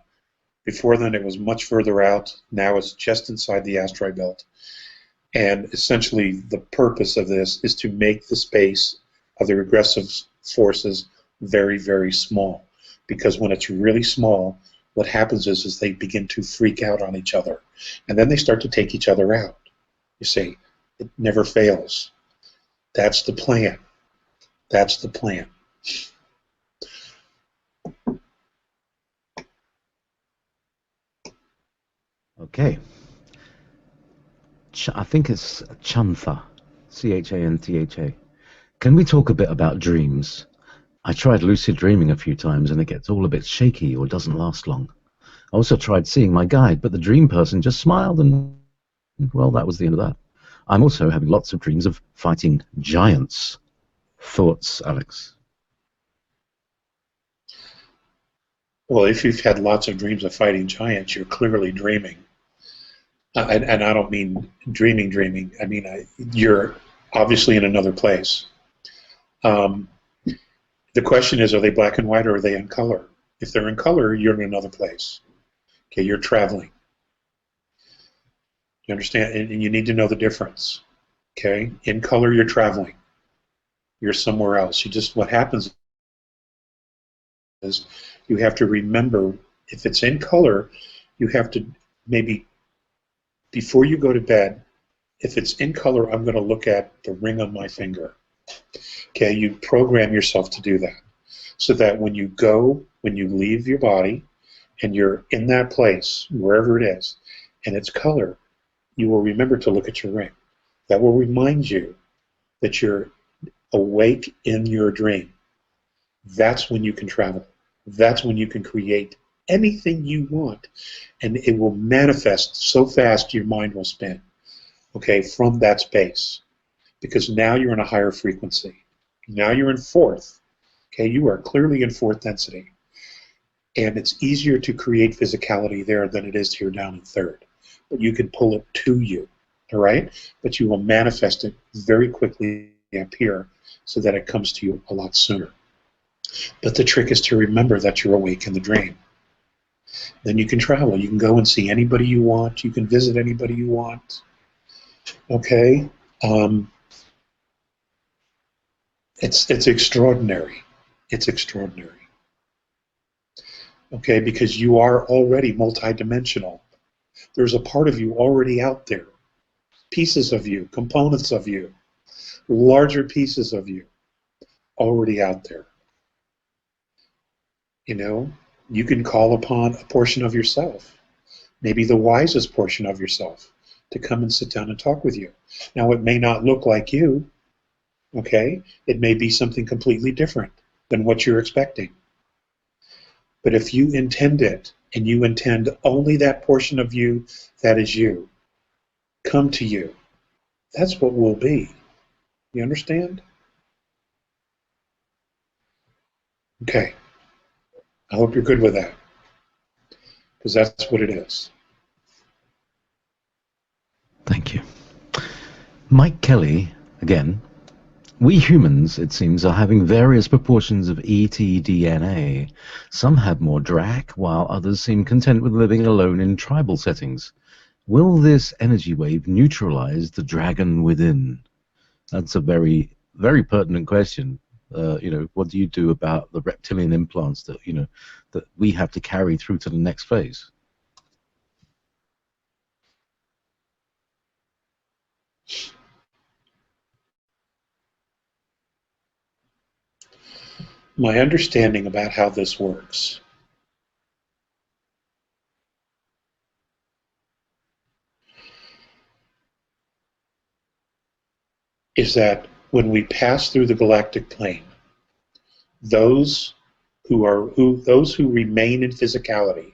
Before then it was much further out. Now it's just inside the asteroid belt. And essentially the purpose of this is to make the space of the regressive forces very, very small. Because when it's really small, what happens is they begin to freak out on each other. And then they start to take each other out. You see, it never fails. That's the plan. That's the plan. Okay. I think it's Chantha, C-H-A-N-T-H-A. Can we talk a bit about dreams? I tried lucid dreaming a few times and it gets all a bit shaky or doesn't last long. I also tried seeing my guide, but the dream person just smiled and, well, that was the end of that. I'm also having lots of dreams of fighting giants. Thoughts, Alex? Well, if you've had lots of dreams of fighting giants, you're clearly dreaming. And I don't mean dreaming. I mean, you're obviously in another place. Um, the question is, are they black and white or are they in color? If they're in color, you're in another place. Okay, you're traveling. You understand? And you need to know the difference. Okay, in color, you're traveling. You're somewhere else. What happens is you have to remember, if it's in color, you have to maybe, before you go to bed, if it's in color, I'm going to look at the ring on my finger. Okay, you program yourself to do that so that when you leave your body and you're in that place, wherever it is, and it's color, you will remember to look at your ring. That will remind you that you're awake in your dream. That's when you can travel. That's when you can create anything you want, and it will manifest so fast your mind will spin, okay, from that space, because now you're in a higher frequency. Now you're in fourth, okay, you are clearly in fourth density, and it's easier to create physicality there than it is here down in third, but you can pull it to you, all right, but you will manifest it very quickly up here so that it comes to you a lot sooner. But the trick is to remember that you're awake in the dream. Then you can travel. You can go and see anybody you want. You can visit anybody you want. Okay? It's extraordinary. It's extraordinary. Okay? Because you are already multidimensional. There's a part of you already out there. Pieces of you, components of you, larger pieces of you already out there. You know, you can call upon a portion of yourself, maybe the wisest portion of yourself, to come and sit down and talk with you. Now, it may not look like you, okay? It may be something completely different than what you're expecting. But if you intend it, and you intend only that portion of you that is you, come to you, that's what will be. You understand? Okay. I hope you're good with that, because that's what it is. Thank you. Mike Kelly, again. We humans, it seems, are having various proportions of ET-DNA. Some have more drac, while others seem content with living alone in tribal settings. Will this energy wave neutralize the dragon within? That's a very, very pertinent question. What do you do about the reptilian implants that, that we have to carry through to the next phase? My understanding about how this works is that when we pass through the galactic plane, those who remain in physicality,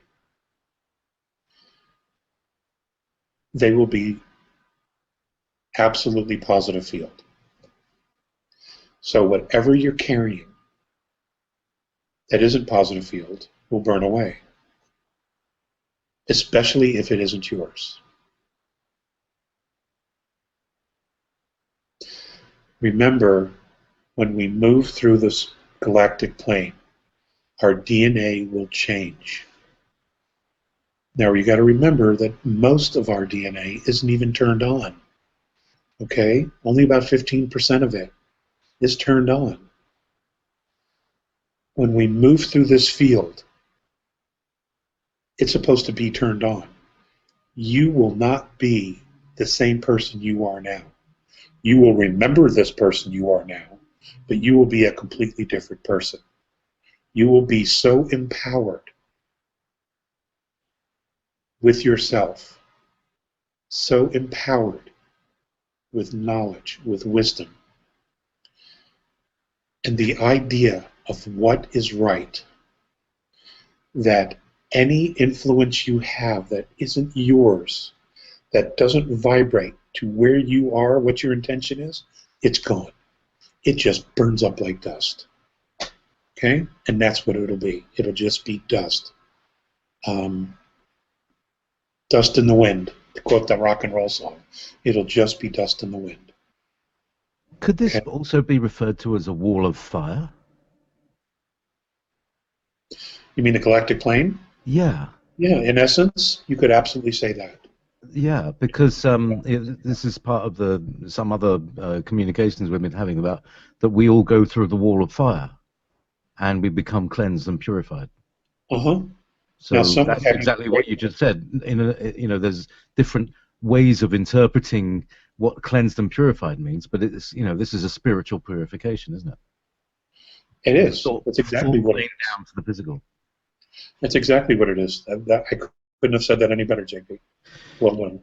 they will be absolutely positive field. So whatever you're carrying that isn't positive field will burn away, especially if it isn't yours. Remember, when we move through this galactic plane, our DNA will change. Now, you got to remember that most of our DNA isn't even turned on. Okay? Only about 15% of it is turned on. When we move through this field, it's supposed to be turned on. You will not be the same person you are now. You will remember this person you are now, but you will be a completely different person. You will be so empowered with yourself, so empowered with knowledge, with wisdom, and the idea of what is right, that any influence you have that isn't yours, that doesn't vibrate to where you are, what your intention is, it's gone. It just burns up like dust. Okay? And that's what it'll be. It'll just be dust. Dust in the wind, to quote that rock and roll song. It'll just be dust in the wind. Could this Okay? also be referred to as a wall of fire? You mean the galactic plane? Yeah. Yeah, in essence, you could absolutely say that. Yeah, because this is part of some other communications we've been having about that we all go through the wall of fire, and we become cleansed and purified. Uh-huh. Now, So some that's have you exactly what you just said. There's different ways of interpreting what cleansed and purified means, but it's this is a spiritual purification, isn't it? It is. Full That's exactly what it laying is. down to the physical. That's exactly what it is. I couldn't have said that any better, JP. Well done.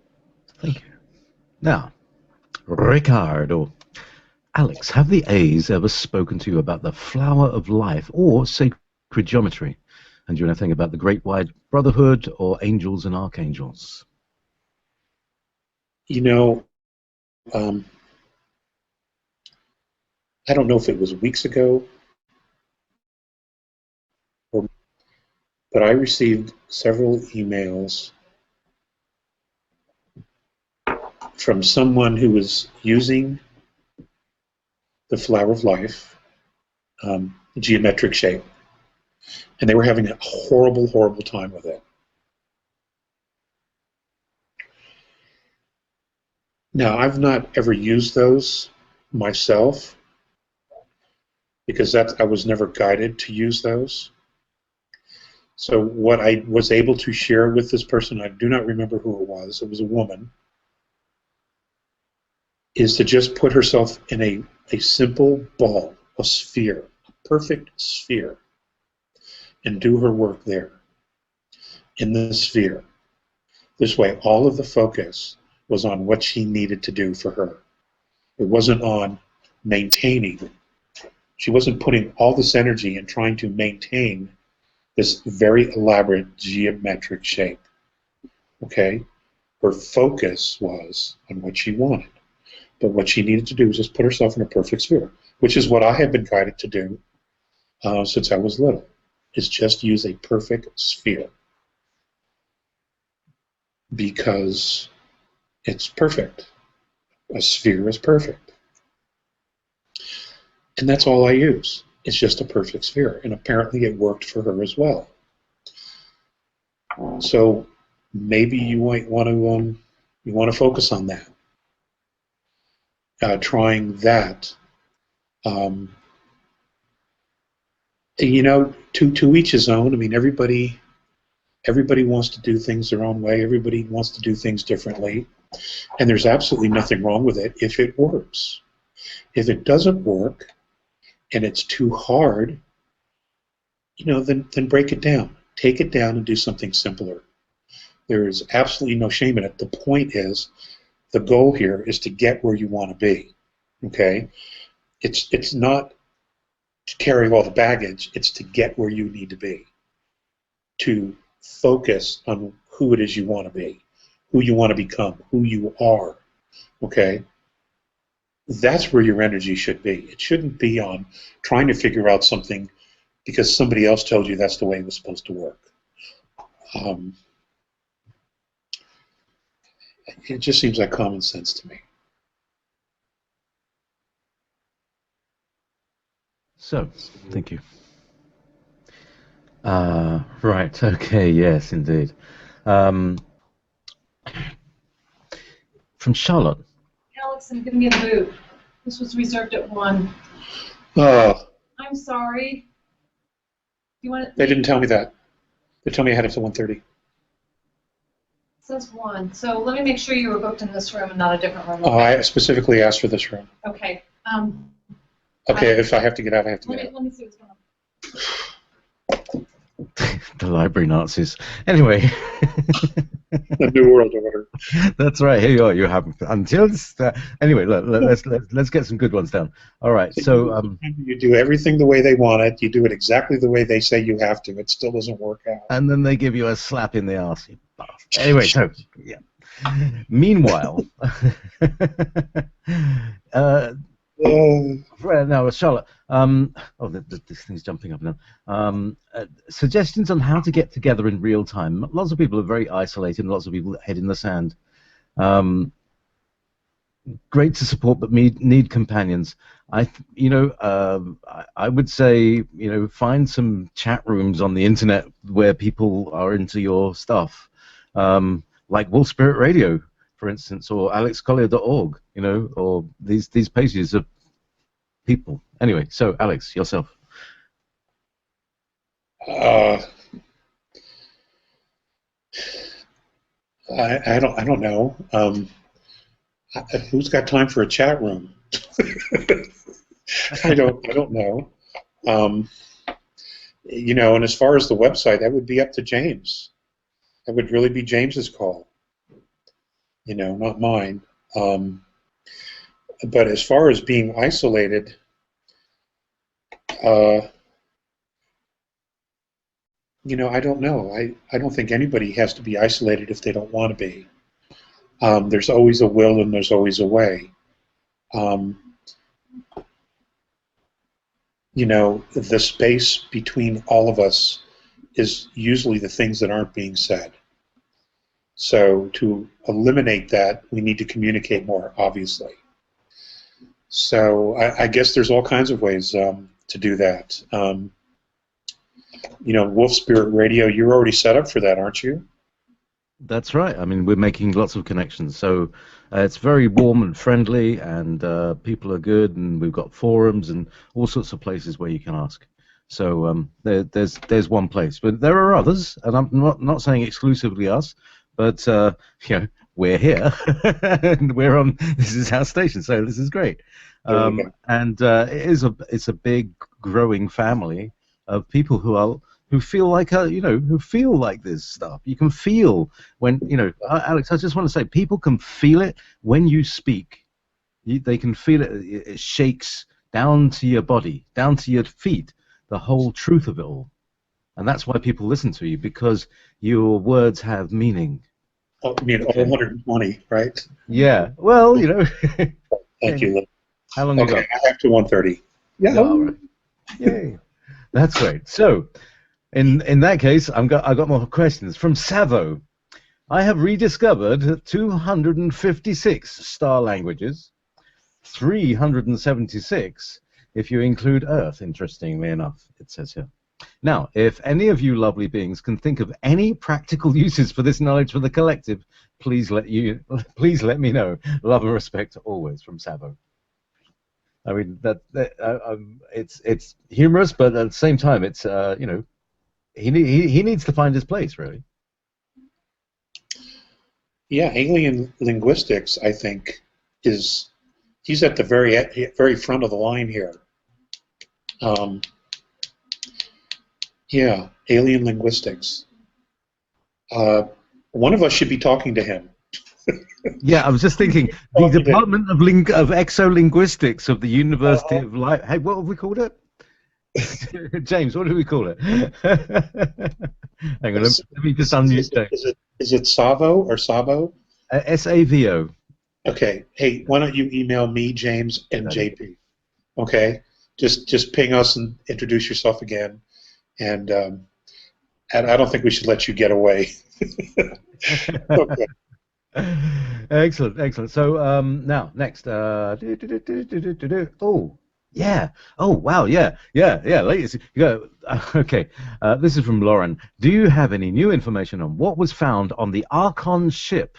Thank you. Now, Ricardo. Alex, have the A's ever spoken to you about the flower of life or sacred geometry? And do you know anything about the Great Wide Brotherhood or angels and archangels? You know, I don't know if it was weeks ago, but I received several emails from someone who was using the flower of life, geometric shape, and they were having a horrible, horrible time with it. Now, I've not ever used those myself because I was never guided to use those. So what I was able to share with this person, I do not remember who it was a woman, is to just put herself in a simple ball, a sphere, a perfect sphere, and do her work there in the sphere. This way, all of the focus was on what she needed to do for her. It wasn't on maintaining. She wasn't putting all this energy in trying to maintain this very elaborate geometric shape. Okay? Her focus was on what she wanted. But what she needed to do was just put herself in a perfect sphere, which is what I have been guided to do since I was little, is just use a perfect sphere. Because it's perfect. A sphere is perfect. And that's all I use. It's just a perfect sphere. And apparently it worked for her as well. So maybe you might want to focus on that. Trying that. To each his own. I mean, everybody wants to do things their own way. Everybody wants to do things differently. And there's absolutely nothing wrong with it if it works. If it doesn't work and it's too hard, then break it down. Take it down and do something simpler. There is absolutely no shame in it. The point is, the goal here is to get where you want to be. Okay? It's not to carry all the baggage, it's to get where you need to be. To focus on who it is you want to be, who you want to become, who you are. Okay? That's where your energy should be. It shouldn't be on trying to figure out something because somebody else told you that's the way it was supposed to work. It just seems like common sense to me. So, thank you. Right, okay, yes, indeed. From Charlotte. Alex, I'm giving you a boot. This was reserved at 1. Oh, I'm sorry. You want it? they didn't tell me that. They told me I had it till 1:30. It says 1. So let me make sure you were booked in this room and not a different room. I specifically asked for this room. Okay. Okay, if I have to get out, I have to get out. Let me see what's going on. The library Nazis. Anyway. The New World Order. That's right. Here you are. You have until anyway. Let's get some good ones down. All right. So you do everything the way they want it. You do it exactly the way they say you have to. It still doesn't work out. And then they give you a slap in the arse. Anyway, so yeah. Meanwhile, uh, Uh, now, Charlotte, this thing's jumping up now. Suggestions on how to get together in real time. Lots of people are very isolated, and lots of people head in the sand. Um, Great to support, but need companions. I would say, find some chat rooms on the internet where people are into your stuff, like Wolf Spirit Radio, for instance, or alexcollier.org, or these pages of people. Anyway, so Alex, yourself. uh, I don't know. Who's got time for a chat room? I don't know. Um, and as far as the website, that would be up to James. That would really be James's call. Not mine. But as far as being isolated, uh, I don't know. I don't think anybody has to be isolated if they don't want to be. There's always a will and there's always a way. The space between all of us is usually the things that aren't being said. So to eliminate that, we need to communicate more, obviously. So I guess there's all kinds of ways to do that. Wolf Spirit Radio, you're already set up for that, aren't you? That's right. I mean, we're making lots of connections. So it's very warm and friendly, and people are good, and we've got forums and all sorts of places where you can ask. So there's one place, but there are others, and I'm not saying exclusively us, but we're here, and we're on. This is our station, so this is great. And it's a big growing family of people who feel like who feel like this stuff. You can feel when Alex. I just want to say, people can feel it when you speak. They can feel it. It shakes down to your body, down to your feet. The whole truth of it all, and that's why people listen to you, because your words have meaning. Oh, I mean, all 120, right? Yeah. Well, Thank you. How long you got? I have to 1:30. Yeah. All right. Yay. That's great. So, in that case, I got more questions from Savo. I have rediscovered 256 star languages, 376 if you include Earth. Interestingly enough, it says here. Now, if any of you lovely beings can think of any practical uses for this knowledge for the collective, please let me know. Love and respect always, from Savo. I mean, it's humorous, but at the same time, it's he needs to find his place, really. Yeah, alien linguistics, I think, he's at the very front of the line here. Yeah, alien linguistics. One of us should be talking to him. Yeah, I was just thinking, the Department of Exolinguistics of the University of Life. Hey, what have we called it? James, what do we call it? Hang on, let me just unmute James. Is it Savo or Sabo? SAVO. Okay. Hey, why don't you email me, James, and JP? Okay. Just ping us and introduce yourself again. And I don't think we should let you get away. Okay. Excellent. So now next. Oh yeah. Oh wow. Yeah. Latest. Okay. This is from Lauren. Do you have any new information on what was found on the Archon ship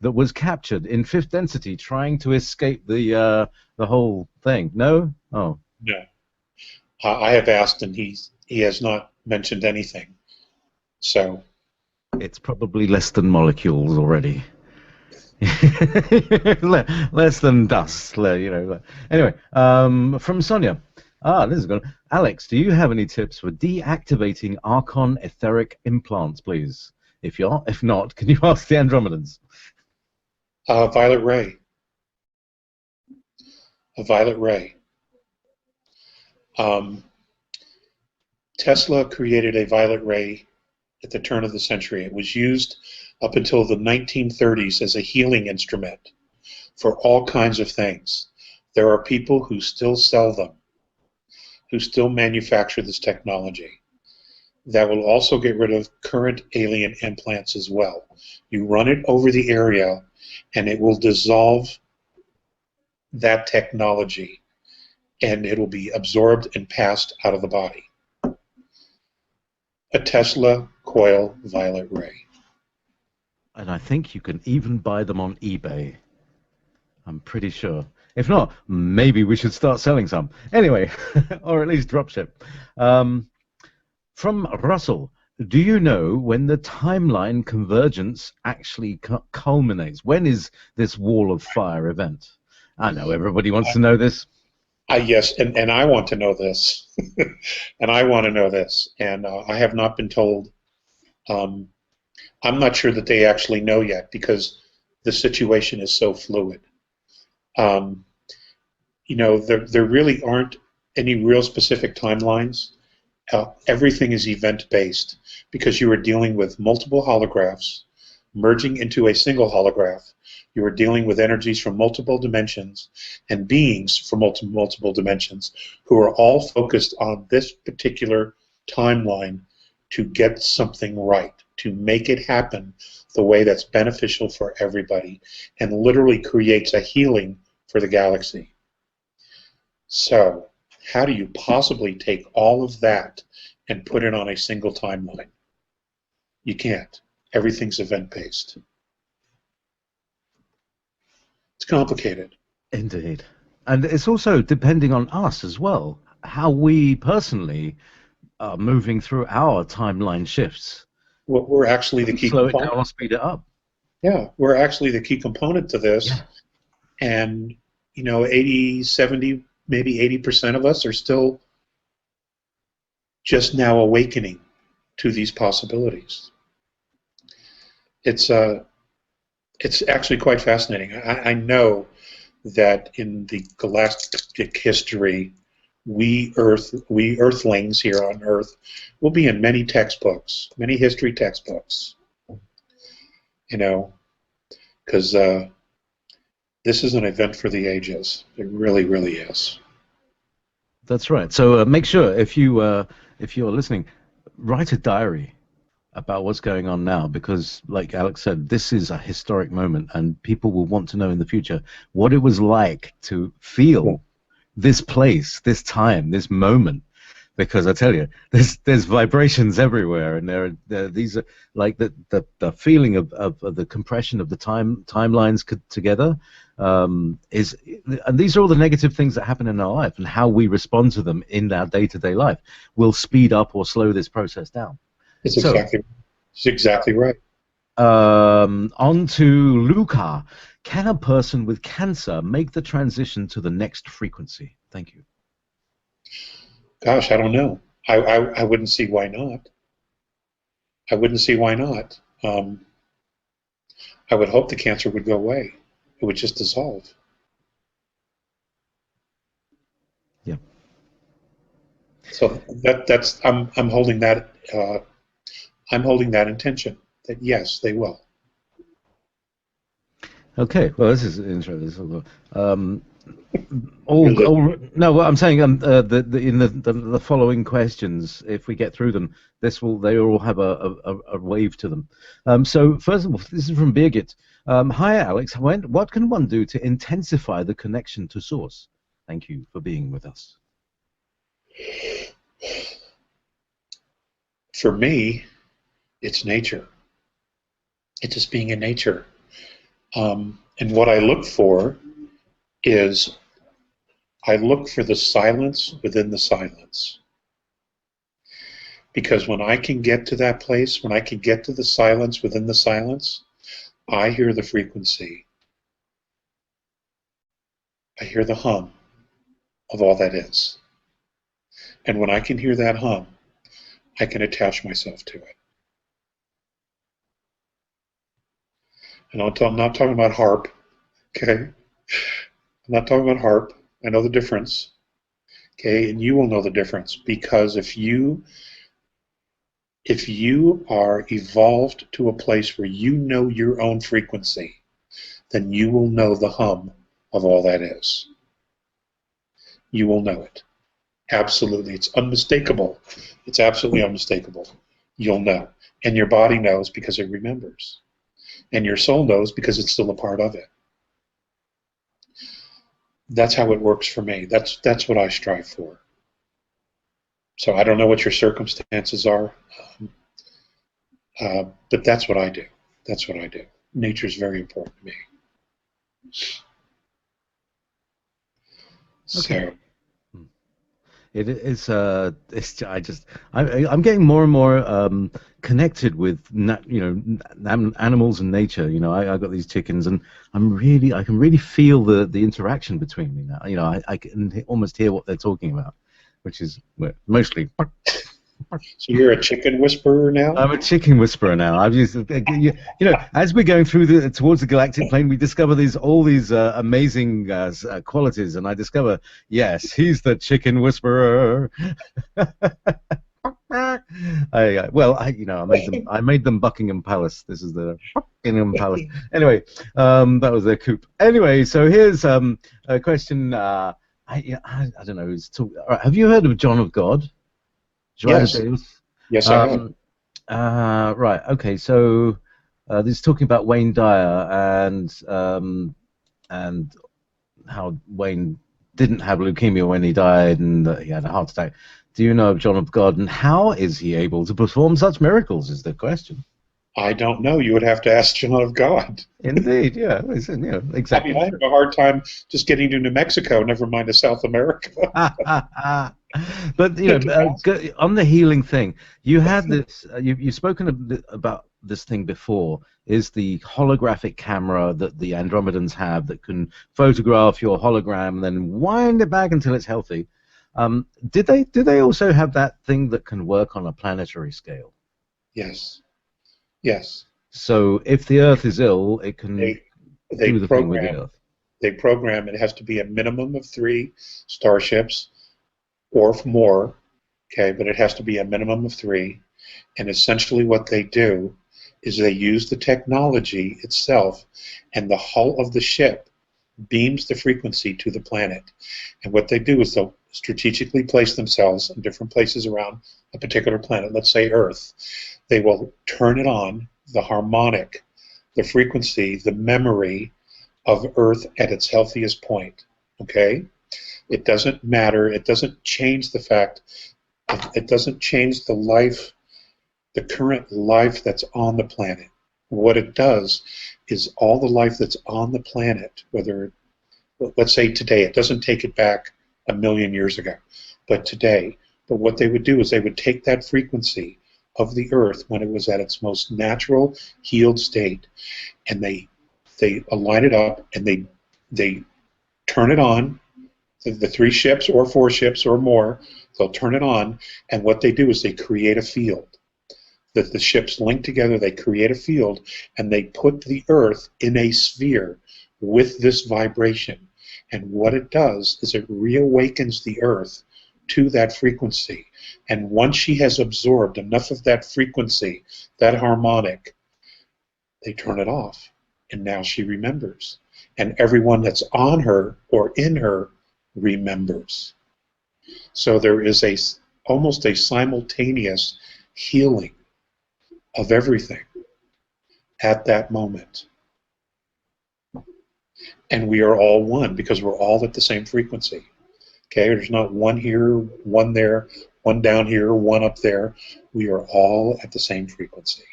that was captured in fifth density, trying to escape the whole thing? No. Oh. No. I have asked, and he has not mentioned anything. So. It's probably less than molecules already. Less than dust, Anyway, from Sonia. This is good. Alex, do you have any tips for deactivating Archon etheric implants, please? If not, can you ask the Andromedans? Violet ray. A violet ray. Tesla created a violet ray at the turn of the century. It was used up until the 1930s as a healing instrument for all kinds of things. There are people who still sell them, who still manufacture this technology. That will also get rid of current alien implants as well. You run it over the area and it will dissolve that technology and it will be absorbed and passed out of the body. A Tesla coil violet ray. And I think you can even buy them on eBay. I'm pretty sure. If not, maybe we should start selling some. Anyway, or at least dropship. From Russell, do you know when the timeline convergence actually culminates? When is this wall of fire event? I know everybody wants to know this. Yes, and I want to know this. And I want to know this. And I have not been told. I'm not sure that they actually know yet because the situation is so fluid. You know, there really aren't any real specific timelines. Everything is event-based because you are dealing with multiple holographs merging into a single holograph. You are dealing with energies from multiple dimensions and beings from multiple dimensions who are all focused on this particular timeline to get something right, to make it happen the way that's beneficial for everybody and literally creates a healing for the galaxy. So, how do you possibly take all of that and put it on a single timeline? You can't. Everything's event-based. It's complicated. Indeed. And it's also depending on us as well, how we personally are moving through our timeline shifts. We're actually the key Slow it component. down or speed it up. Yeah, we're actually the key component to this. Yeah. And, you know, 80, 70, maybe 80% of us are still just now awakening to these possibilities. It's actually quite fascinating. I know that in the galactic history, we Earthlings here on Earth will be in many textbooks, many history textbooks. You know, because this is an event for the ages. It really, really is. That's right. So make sure if you're listening, write a diary about what's going on now, because like Alex said, this is a historic moment and people will want to know in the future what it was like to feel this place, this time, this moment. Because I tell you, there's vibrations everywhere, and these are like the feeling of the compression of the timelines together and these are all the negative things that happen in our life, and how we respond to them in our day-to-day life will speed up or slow this process down. It's exactly right. On to Luca. Can a person with cancer make the transition to the next frequency? Thank you. Gosh, I don't know. I wouldn't see why not. I wouldn't see why not. I would hope the cancer would go away. It would just dissolve. Yeah. So that's I'm holding that intention that yes, they will. Okay. Well, this is interesting. No, what I'm saying, in the following questions, if we get through them, they all have a wave to them. So first of all, this is from Birgit. Hi, Alex. What can one do to intensify the connection to Source? Thank you for being with us. For me, it's nature. It's just being in nature. And what I look for is I look for the silence within the silence. Because when I can get to that place, when I can get to the silence within the silence, I hear the frequency. I hear the hum of all that is. And when I can hear that hum, I can attach myself to it. And I'm not talking about harp, okay? I'm not talking about harp. I know the difference, okay? And you will know the difference, because if you If you are evolved to a place where you know your own frequency, then you will know the hum of all that is. You will know it. Absolutely. It's unmistakable. It's absolutely unmistakable. You'll know. And your body knows because it remembers. And your soul knows because it's still a part of it. That's how it works for me. That's what I strive for. So I don't know what your circumstances are, but that's what I do. That's what I do. Nature is very important to me. Okay. So It is. I'm getting more and more connected with animals and nature. I got these chickens, and I can really feel the interaction between me now. I can almost hear what they're talking about, which is mostly. So you're a chicken whisperer now? I'm a chicken whisperer now. I've used, as we're going through towards the galactic plane, we discover all these amazing qualities, and I discover, yes, he's the chicken whisperer. I made them Buckingham Palace. This is the Buckingham Palace. Anyway, that was their coup. Anyway, so here's a question. I don't know. All right, have you heard of John of God? Yes. Yes, I have. Right. Okay. So this is talking about Wayne Dyer and how Wayne didn't have leukemia when he died, and he had a heart attack. Do you know of John of God, and how is he able to perform such miracles? Is the question. I don't know. You would have to ask John of God. Indeed. Yeah. Exactly. I mean, I have a hard time just getting to New Mexico. Never mind to South America. But on the healing thing, you had this. You've spoken about this thing before. Is the holographic camera that the Andromedans have that can photograph your hologram and then wind it back until it's healthy? Do they also have that thing that can work on a planetary scale? Yes. Yes. So if the Earth is ill, it can They do the thing with the Earth. They program it has to be a minimum of 3 starships or more, okay, but it has to be a minimum of 3. And essentially what they do is they use the technology itself, and the hull of the ship beams the frequency to the planet. And what they do is they'll strategically place themselves in different places around a particular planet, let's say Earth. They will turn it on, the harmonic, the frequency, the memory of Earth at its healthiest point, okay? It doesn't matter, it doesn't change the fact, it doesn't change the life, the current life that's on the planet. What it does is all the life that's on the planet, whether, let's say today, it doesn't take it back 1,000,000 years ago, but today, but what they would do is they would take that frequency of the Earth when it was at its most natural, healed state, and they align it up, and they turn it on, the 3 ships or 4 ships or more, they'll turn it on, and what they do is they create a field. That the ships link together, they create a field, and they put the Earth in a sphere with this vibration. And what it does is it reawakens the Earth to that frequency. And once she has absorbed enough of that frequency, that harmonic, they turn it off. And now she remembers. And everyone that's on her or in her remembers. So there is almost a simultaneous healing of everything at that moment. And we are all one because we're all at the same frequency. Okay, there's not one here, one there, one down here, one up there. We are all at the same frequency.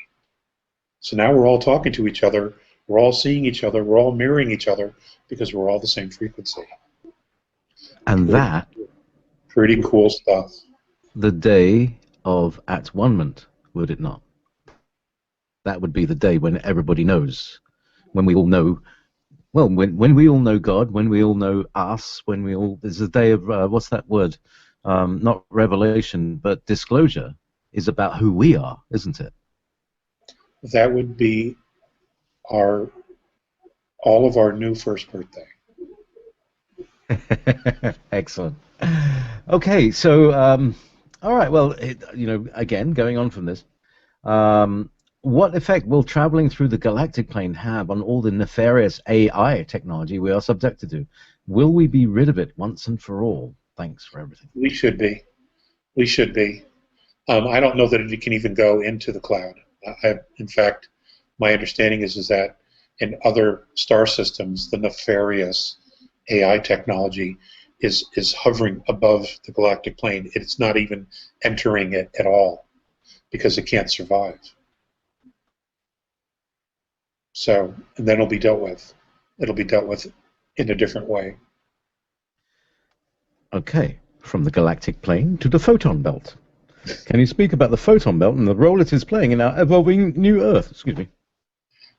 So now we're all talking to each other, we're all seeing each other, we're all mirroring each other because we're all the same frequency. And that pretty cool stuff. The day of at-one-ment, would it not? That would be the day when everybody knows, when we all know. Well, when we all know God, when we all know us, when we all, there's a day of what's that word? Not revelation, but disclosure is about who we are, isn't it? That would be all of our new first birthday. Excellent. Okay, so all right. Well, again, going on from this, What effect will traveling through the galactic plane have on all the nefarious AI technology we are subjected to? Will we be rid of it once and for all? Thanks for everything. We should be. We should be. I don't know that it can even go into the cloud. In fact, my understanding is that in other star systems, the nefarious AI technology is hovering above the galactic plane. It's not even entering it at all because it can't survive. So, and then it'll be dealt with. It'll be dealt with in a different way. Okay, from the galactic plane to the photon belt. Can you speak about the photon belt and the role it is playing in our evolving new Earth? Excuse me.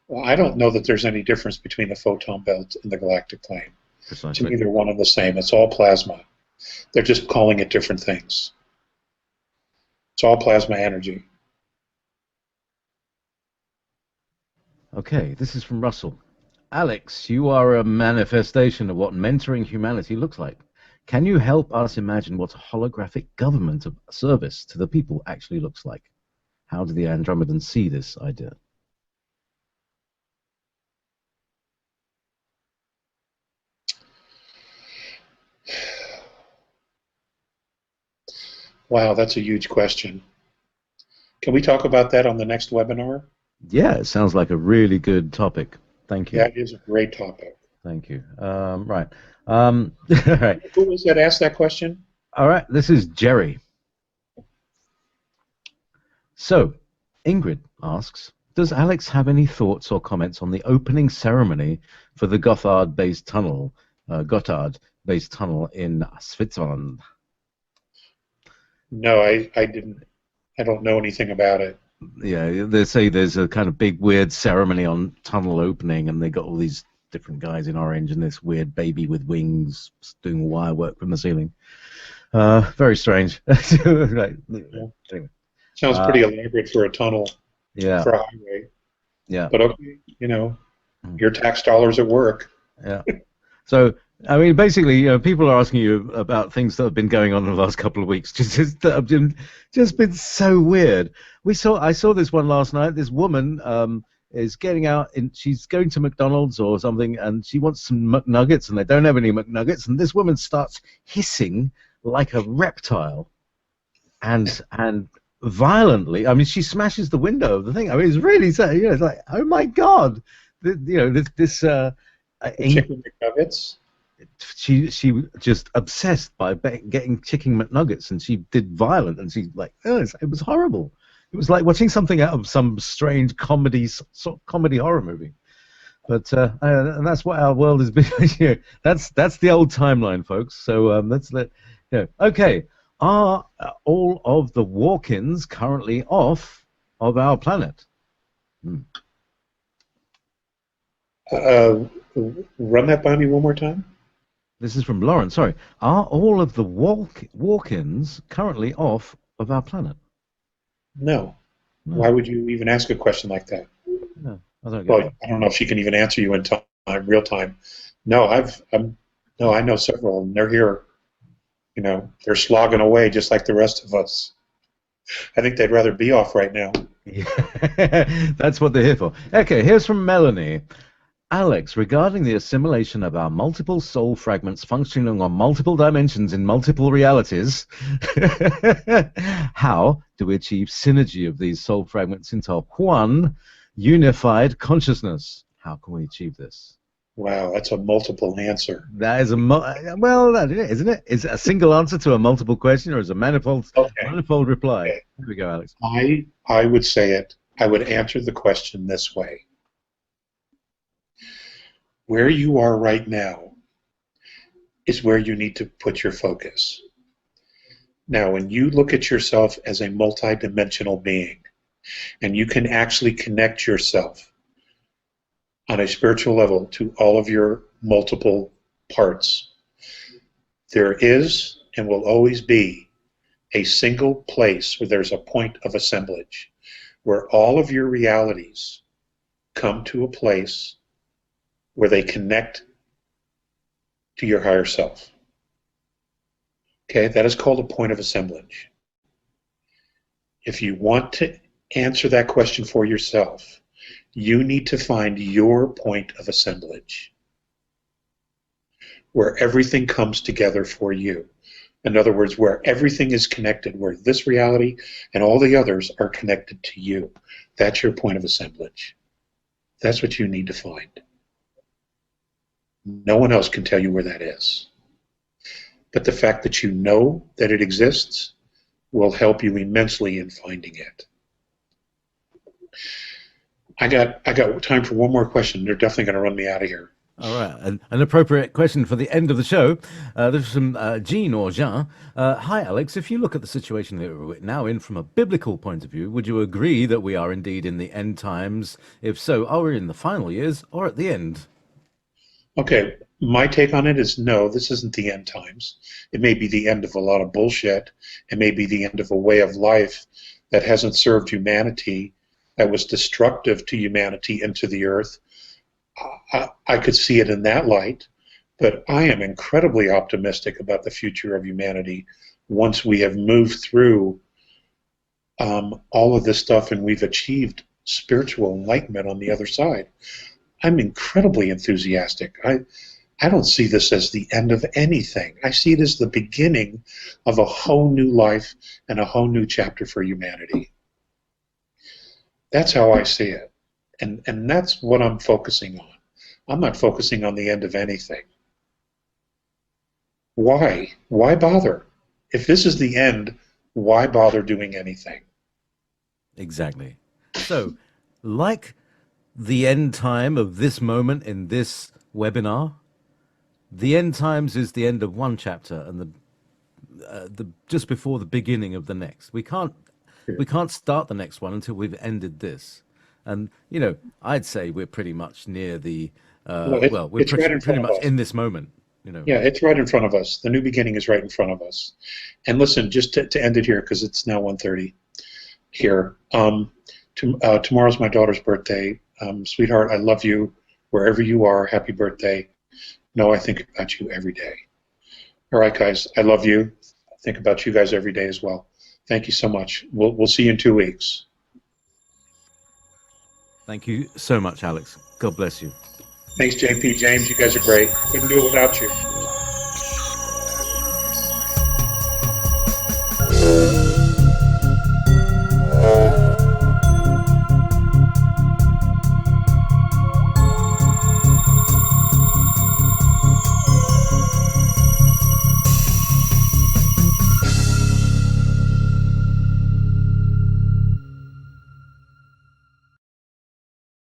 Well, I don't know that there's any difference between the photon belt and the galactic plane. To Precisely. me, they're one and the same. It's all plasma. They're just calling it different things. It's all plasma energy. Okay, this is from Russell. Alex, you are a manifestation of what mentoring humanity looks like. Can you help us imagine what a holographic government of service to the people actually looks like? How do the Andromedans see this idea? Wow, that's a huge question. Can we talk about that on the next webinar? Yeah, it sounds like a really good topic. Thank you. That is a great topic. Thank you. Right. All right. Who was that asked that question? All right. This is Jerry. So, Ingrid asks, does Alex have any thoughts or comments on the opening ceremony for the Gotthard-based tunnel in Switzerland? No, I didn't. I don't know anything about it. Yeah, they say there's a kind of big weird ceremony on tunnel opening, and they got all these different guys in orange and this weird baby with wings doing wire work from the ceiling. Very strange. Right. Yeah. Anyway. Sounds pretty elaborate for a tunnel, Yeah. for a highway. Yeah. But okay, your tax dollars at work. Yeah. So, I mean, basically, people are asking you about things that have been going on in the last couple of weeks, that have just been so weird. I saw this one last night. This woman is getting out, and she's going to McDonald's or something, and she wants some McNuggets, and they don't have any McNuggets, and this woman starts hissing like a reptile, and violently. I mean, she smashes the window of the thing. I mean, it's really sad. It's like, oh my God, this. Chicken McNuggets. She just obsessed by getting chicken McNuggets, and she did violent, and she like, it was horrible. It was like watching something out of some strange comedy horror movie. But and that's what our world has been. That's the old timeline, folks. So let's okay. Are all of the walk-ins currently off of our planet? Run that by me one more time. This is from Lawrence. Sorry. Are all of the walk-ins currently off of our planet? No. Why would you even ask a question like that? No, I don't get Well, it. I don't know if she can even answer you in real time. No, I know several, and they're here. They're slogging away just like the rest of us. I think they'd rather be off right now. Yeah, that's what they're here for. Okay, here's from Melanie. Alex, regarding the assimilation of our multiple soul fragments functioning on multiple dimensions in multiple realities, how do we achieve synergy of these soul fragments into one unified consciousness? How can we achieve this? Wow, that's a multiple answer. That is isn't it? Is it a single answer to a multiple question, or is it a manifold reply? Okay. Here we go, Alex. I would say it. I would answer the question this way. Where you are right now is where you need to put your focus. Now, when you look at yourself as a multidimensional being, and you can actually connect yourself on a spiritual level to all of your multiple parts, there is and will always be a single place where there's a point of assemblage, where all of your realities come to a place where they connect to your higher self. Okay, that is called a point of assemblage. If you want to answer that question for yourself. You need to find your point of assemblage, where everything comes together for you. In other words, where everything is connected, where this reality and all the others are connected to you. That's your point of assemblage. That's what you need to find. No one else can tell you where that is. But the fact that you know that it exists will help you immensely in finding it. I got time for one more question. They're definitely going to run me out of here. All right, an appropriate question for the end of the show. There's from Jean or Jean. Hi, Alex. If you look at the situation that we're now in from a biblical point of view, would you agree that we are indeed in the end times? If so, are we in the final years or at the end? Okay, my take on it is no, this isn't the end times. It may be the end of a lot of bullshit. It may be the end of a way of life that hasn't served humanity, that was destructive to humanity and to the earth. I could see it in that light, but I am incredibly optimistic about the future of humanity once we have moved through all of this stuff and we've achieved spiritual enlightenment on the other side. I'm incredibly enthusiastic. I don't see this as the end of anything. I see it as the beginning of a whole new life and a whole new chapter for humanity. That's how I see it. And that's what I'm focusing on. I'm not focusing on the end of anything. Why? Why bother? If this is the end, why bother doing anything? Exactly. So, like the end time of this moment in this webinar, the end times is the end of one chapter and the just before the beginning of the next. We can't start the next one until we've ended this. And you know, I'd say we're pretty much near the we're pretty much in this moment. You know. Yeah, it's right in front of us. The new beginning is right in front of us. And listen, just to end it here, because it's now 1:30 here. Tomorrow's my daughter's birthday. Sweetheart, I love you wherever you are. Happy birthday. No, I think about you every day. All right, guys, I love you. I think about you guys every day as well. Thank you so much. We'll see you in 2 weeks. Thank you so much, Alex. God bless you. Thanks, JP. James, you guys are great. Couldn't do it without you.